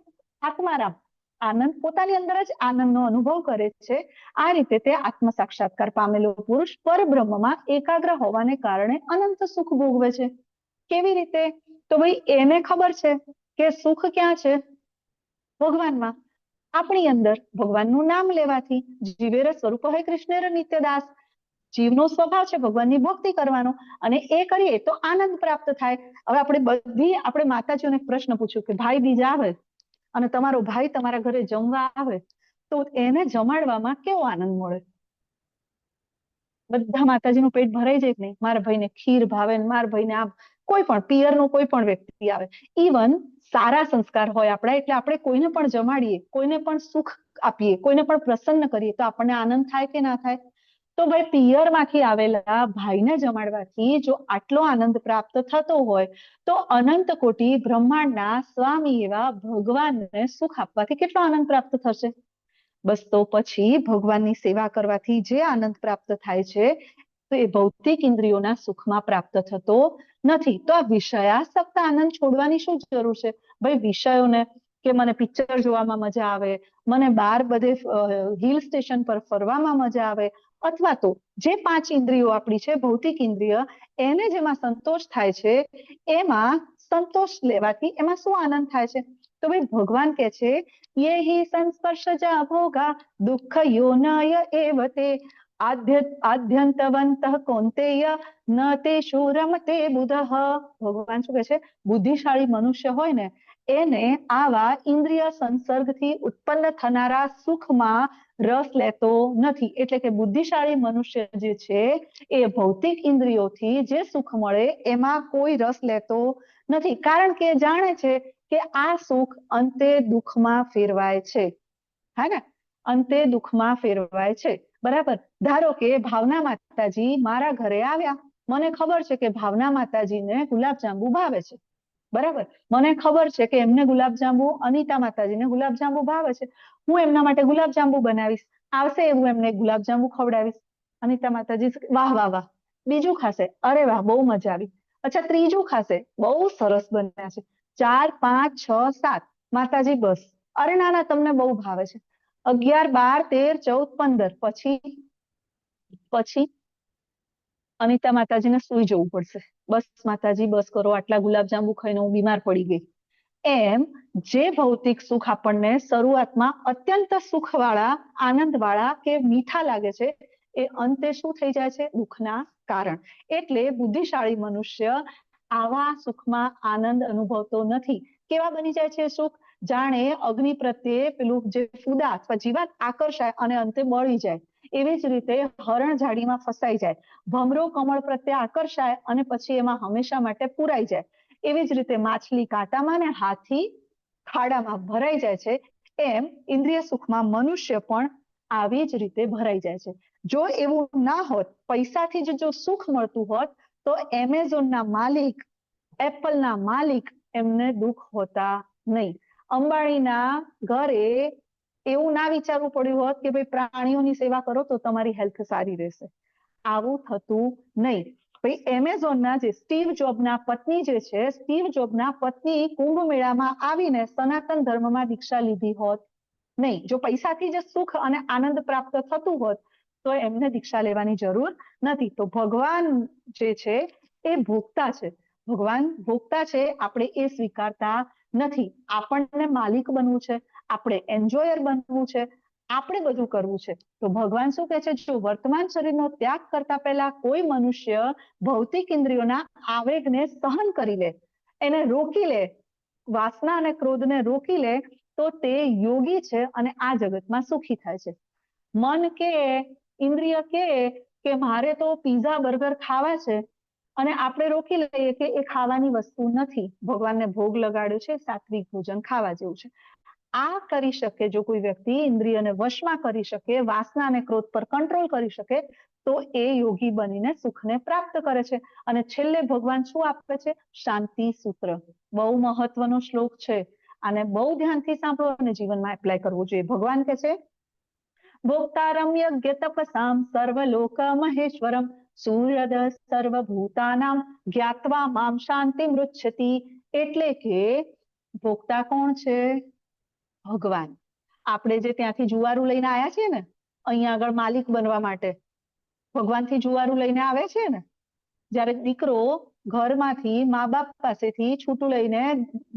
આત્મારામ આનંદ, પોતાની અંદર જ આનંદનો અનુભવ કરે છે. આ રીતે તે આત્મ સાક્ષાત્કાર પામેલો પુરુષ પરબ્રહ્મમાં એકાગ્ર હોવાને કારણે અનંત સુખ ભોગવે છે. કેવી રીતે? તો ભાઈ એને ખબર છે કે સુખ ક્યાં છે? ભગવાનમાં, આપણી અંદર. ભગવાનનું નામ લેવાથી. જીવેર સ્વરૂપ હે કૃષ્ણેર નિત્યદાસ. જીવનો સ્વભાવ છે ભગવાનની ભક્તિ કરવાનો, અને એ કરીએ તો આનંદ પ્રાપ્ત થાય. હવે આપણે માતાજીઓને એક પ્રશ્ન પૂછ્યો કે ભાઈ બીજ આવે અને તમારો ભાઈ તમારા ઘરે જમવા આવે તો એને જમાડવામાં કેવો આનંદ મળે? બધા માતાજીનું પેટ ભરાઈ જાય કે નહીં? મારા ભાઈને ખીર ભાવે, મારા ભાઈને આ કોઈ પણ પિયરનો કોઈ પણ વ્યક્તિ આવે, ઇવન સારા સંસ્કાર હોય આપણા, એટલે આપણે કોઈને પણ જમાડીએ, કોઈને પણ સુખ આપીએ, કોઈને પણ પ્રસન્ન કરીએ તો આપણને આનંદ થાય કે ના થાય? તો ભાઈ પિયરમાંથી આવેલા ભાઈને જમાડવાથી જો આટલો આનંદ પ્રાપ્ત થતો હોય તો અનંત કોટી બ્રહ્માંડના સ્વામી એવા ભગવાનને સુખ આપવાથી કેટલો આનંદ પ્રાપ્ત થશે? બસ તો પછી ભગવાનની સેવા કરવાથી જે આનંદ પ્રાપ્ત થાય છે તો એ ભૌતિક ઇન્દ્રિયોના સુખમાં પ્રાપ્ત થતો નથી. તો આ વિષયાસક્ત આનંદ છોડવાની શું જરૂર છે? ભાઈ વિષયોને કે મને પિક્ચર જોવામાં મજા આવે, મને બહાર બધે હિલ સ્ટેશન પર ફરવામાં મજા આવે, અથવા તો જે 5 ઇન્દ્રિયો આપણી છે ભૌતિક ઇન્દ્રિય, એને જેમાં સંતોષ થાય છે એમાં સંતોષ લેવાથી એમાં શું આનંદ થાય છે? તો ભાઈ ભગવાન કે છે યે હિ સંસ્પર્શજા ભોગા દુઃખ યોનય એવ તે આદ્યંતવંતઃ કૌંતેય ન તેષુ રમતે બુધઃ. ભગવાન શું કહે છે? બુદ્ધિશાળી મનુષ્ય હોય ને એને આવા ઇન્દ્રિય સંસર્ગથી ઉત્પન્ન થનારા સુખમાં રસ લેતો નથી. એટલે કે બુદ્ધિશાળી મનુષ્ય જે છે એ ભૌતિક ઇન્દ્રિયોથી જે સુખ મળે એમાં કોઈ રસ લેતો નથી, કારણ કે જાણે છે કે આ સુખ અંતે દુઃખમાં ફેરવાય છે. હા ને, અંતે દુઃખમાં ફેરવાય છે. બરાબર. ધારો કે ભાવના માતાજી મારા ઘરે આવ્યા, મને ખબર છે કે ભાવના માતાજીને ગુલાબજાંબુ ભાવે છે. બરાબર. મને ખબર છે કે એમને ગુલાબજાંબુ, અનિતા માતાજીને ગુલાબજાંબુ ભાવે છે. હું એમના માટે ગુલાબજાંબુ બનાવીશ. આવશે એવું એમને ગુલાબજાંબુ ખવડાવીશ. અનિતા માતાજી વાહ વાહ વાહ. બીજું ખાશે, અરે વાહ બહુ મજા આવી. અચ્છા ત્રીજું ખાશે, બહુ સરસ બન્યા છે. 4, 5, 6, 7 માતાજી બસ, અરે ના ના તમને બહુ ભાવે છે. 11, 12, 13, 14 પછી અનિતા માતાજીને સુઈ જવું પડશે. બસ માતાજી બસ કરો, આટલા ગુલાબજાંબુ ખાઈને હું બીમાર પડી ગઈ. એમ જે ભૌતિક સુખ આપણને શરૂઆતમાં અત્યંત સુખવાળા, આનંદવાળા કે મીઠા લાગે છે એ અંતે શું થઈ જાય છે? દુઃખના કારણ. એટલે બુદ્ધિશાળી મનુષ્ય આવા સુખમાં આનંદ અનુભવતો નથી. કેવા બની જાય છે સુખ? જાણે અગ્નિ પ્રત્યે પેલું જે ફૂદા અથવા જીવાત આકર્ષાય અને અંતે બળી જાય. એવી જ રીતે હરણ ઝાડીમાં ફસાઈ જાય, ભમરો કમળ પ્રત્યે આકર્ષાય અને પછી એમાં હંમેશા માટે પુરાઈ જાય. એવી જ રીતે માછલી કાંટામાં ને હાથી ખાડામાં ભરાઈ જાય છે, એમ ઇન્દ્રિય સુખમાં મનુષ્ય પણ આવી જ રીતે ભરાઈ જાય છે. જો એવું ના હોત, પૈસાથી જ જો સુખ મળતું હોત તો એમેઝોનના માલિક, એપલના માલિક એમને દુઃખ હોતા નહીં. અંબાણીના ઘરે એવું ના વિચારવું પડ્યું હોત કે ભાઈ પ્રાણીઓની સેવા કરો તો તમારી હેલ્થ સારી રહેશે. આવું થતું નહીં. ભાઈ એમેઝોનના જે સ્ટીવ જોબના પત્ની જે છે, સ્ટીવ જોબના પત્ની કુંભ મેળામાં આવીને સનાતન ધર્મમાં દીક્ષા લીધી હોત નહીં. જો પૈસાથી જ સુખ અને આનંદ પ્રાપ્ત થતું હોત તો એમને દીક્ષા લેવાની જરૂર નથી. તો ભગવાન જે છે એ ભોગતા છે. ભગવાન ભોગતા છે, આપણે એ સ્વીકારતા નથી. આપણને માલિક બનવું છે, આપણે એન્જોયર બનવું છે, આપણે બધું કરવું છે. તો ભગવાન શું કહે છે? જો વર્તમાન શરીરનો ત્યાગ કરતા પહેલા કોઈ મનુષ્ય ભૌતિક ઇન્દ્રિયોના આવેગને સહન કરી લે, એને રોકી લે, વાસના અને ક્રોધને રોકી લે, તો તે યોગી છે અને આ જગતમાં સુખી થાય છે. મન કે ઇન્દ્રિય કે મારે તો પીઝા બર્ગર ખાવા છે અને આપણે રોકી લઈએ કે એ ખાવાની વસ્તુ નથી, ભગવાનને ભોગ લગાડ્યો છે, સાત્વિક ભોજન ખાવા જેવું છે. આ કરી શકે જો કોઈ વ્યક્તિ, ઇન્દ્રિયને વશમાં કરી શકે, વાસના અને ક્રોધ પર કંટ્રોલ કરી શકે, તો એ યોગી બનીને સુખને પ્રાપ્ત કરે છે. અને છેલ્લે ભગવાન શું આપે છે? શાંતિ સૂત્ર. બહુ મહત્વનો શ્લોક છે, આને બહુ ધ્યાનથી સાંભળો અને જીવનમાં એપ્લાય કરવું જોઈએ. ભગવાન કહે છે ભોક્તારમ યજ્ઞ તપસામ સર્વલોક મહેશ્વરમ સૂર્યદ સર્વભૂતાનામ જ્ઞાત્વા મામ શાંતિ મૃચ્છતિ. એટલે કે ભોક્તા કોણ છે? ભગવાન. આપણે જે ત્યાંથી જુવારું લઈને આવ્યા છીએ ને અહીંયા આગળ માલિક બનવા માટે, ભગવાનથી જુવારું લઈને આવે છે ને. જ્યારે દીકરો ઘરમાંથી મા બાપ પાસેથી છૂટું લઈને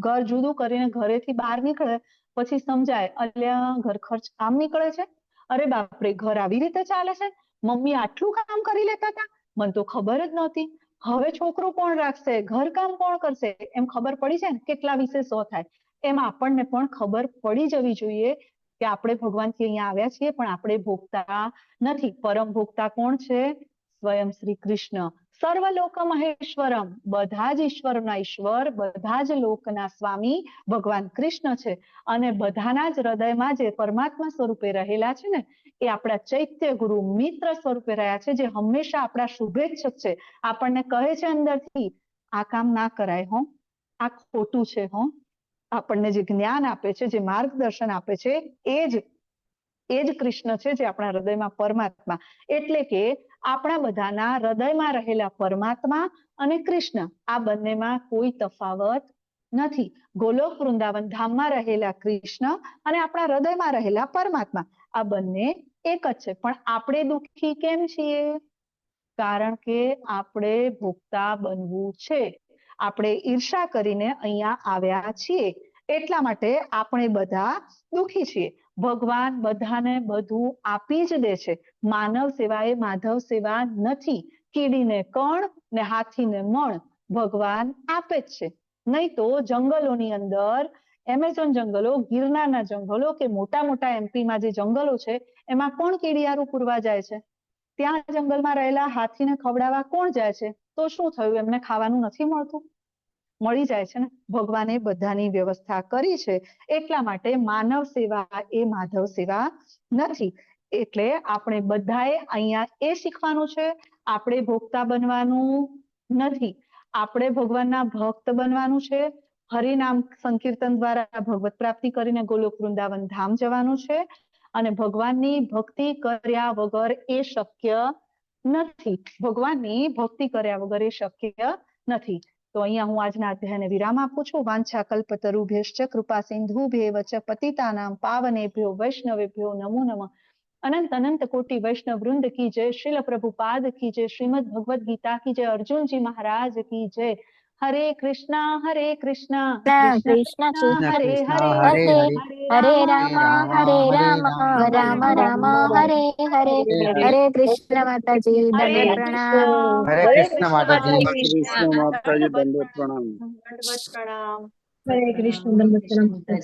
ઘર જુદું કરીને ઘરેથી બહાર નીકળે પછી સમજાય, અલ્યા ઘર ખર્ચ કામ નીકળે છે, અરે બાપરે ઘર આવી રીતે ચાલે છે, મમ્મી આટલું કામ કરી લેતા હતા, મને તો ખબર જ નહોતી. હવે છોકરો કોણ રાખશે, ઘર કામ કોણ કરશે, એમ ખબર પડી છે ને કેટલા વિશે 100 થાય. એમ આપણને પણ ખબર પડી જવી જોઈએ કે આપણે ભગવાનથી અહીંયા આવ્યા છીએ પણ આપણે ભોગતા નથી. પરમ ભોગતા કોણ છે? સ્વયં શ્રી કૃષ્ણ. સર્વલોક મહેશ્વરમ, બધા જ ઈશ્વરના ઈશ્વર, બધા જ લોકના સ્વામી ભગવાન કૃષ્ણ છે. અને બધાના જ હૃદયમાં જે પરમાત્મા સ્વરૂપે રહેલા છે ને એ આપણા ચૈત્ય ગુરુ મિત્ર સ્વરૂપે રહ્યા છે, જે હંમેશા આપણા શુભેચ્છક છે. આપણને કહે છે અંદરથી આ કામ ના કરાય હો, આ ખોટું છે હો. આપણને જે જ્ઞાન આપે છે, જે માર્ગદર્શન આપે છે, એ જ એ જ કૃષ્ણ છે જે આપણા હૃદયમાં પરમાત્મા. એટલે કે આપણા બધાના હૃદયમાં રહેલા પરમાત્મા અને કૃષ્ણ આ બંનેમાં કોઈ તફાવત નથી. ગોલોક વૃંદાવન ધામમાં રહેલા કૃષ્ણ અને આપણા હૃદયમાં રહેલા પરમાત્મા આ બંને એક જ છે. પણ આપણે દુઃખી કેમ છીએ? કારણ કે આપણે ભોગતા બનવું છે. આપણે ઈર્ષા કરીને અહીંયા આવ્યા છીએ, એટલા માટે આપણે બધા દુઃખી છીએ. ભગવાન બધાને બધું આપી જ દે છે. માનવ સેવા એ માધવ સેવા નથી. કીડીને કણ ને હાથીને મણ ભગવાન આપે જ છે. નહીં તો જંગલોની અંદર એમેઝોન જંગલો, ગિરનારના જંગલો કે મોટા મોટા એમપીમાં જે જંગલો છે એમાં કોણ કીડિયારું પૂરવા જાય છે? ત્યાં જંગલમાં રહેલા હાથીને ખવડાવવા કોણ જાય છે? તો શું થયું? એમને ખાવાનું નથી મળતું? મળી જાય છે ને. ભગવાને બધાની વ્યવસ્થા કરી છે. એટલા માટે માનવ સેવા એ માધવ સેવા નથી. એટલે આપણે બધાએ અહીંયા એ શીખવાનું છે, આપણે ભોગતા બનવાનું નથી. આપણે ભગવાનના ભક્ત બનવાનું છે. હરિનામ સંકીર્તન દ્વારા ભગવત પ્રાપ્તિ કરીને ગોલોક વૃંદાવન ધામ જવાનું છે. અને ભગવાનની ભક્તિ કર્યા વગર એ શક્ય નથી. ભગવાનની ભક્તિ કર્યા વગર એ શક્ય નથી. તો અહીંયા હું આજના અધ્યાયને વિરામ આપું છું. વાંછા કલ્પતરુભ્યશ્ચ કૃપા સિંધુભ્યેવ ચ પતિતાનામ પાવનેભ્યો વૈષ્ણવેભ્યો નમો નમઃ. अनंत अनंत कोटि वैष्णव वृंद की जय, श्रील प्रभुपाद की जय, श्रीमद् भगवद गीता की जय, अर्जुन जी महाराज की जय। हरे कृष्णा कृष्णा कृष्ण हरे हरे हरे हरे राम રામ રામ હરે હરે. હરે કૃષ્ણ માતાજી, દંડવત પ્રણામ. હરે કૃષ્ણ માતાજી. कृष्ण કૃષ્ણ માતાજી દંડવત પ્રણામ. दंडवत प्रणाम. હરે કૃષ્ણ, દંડવત પ્રણામ.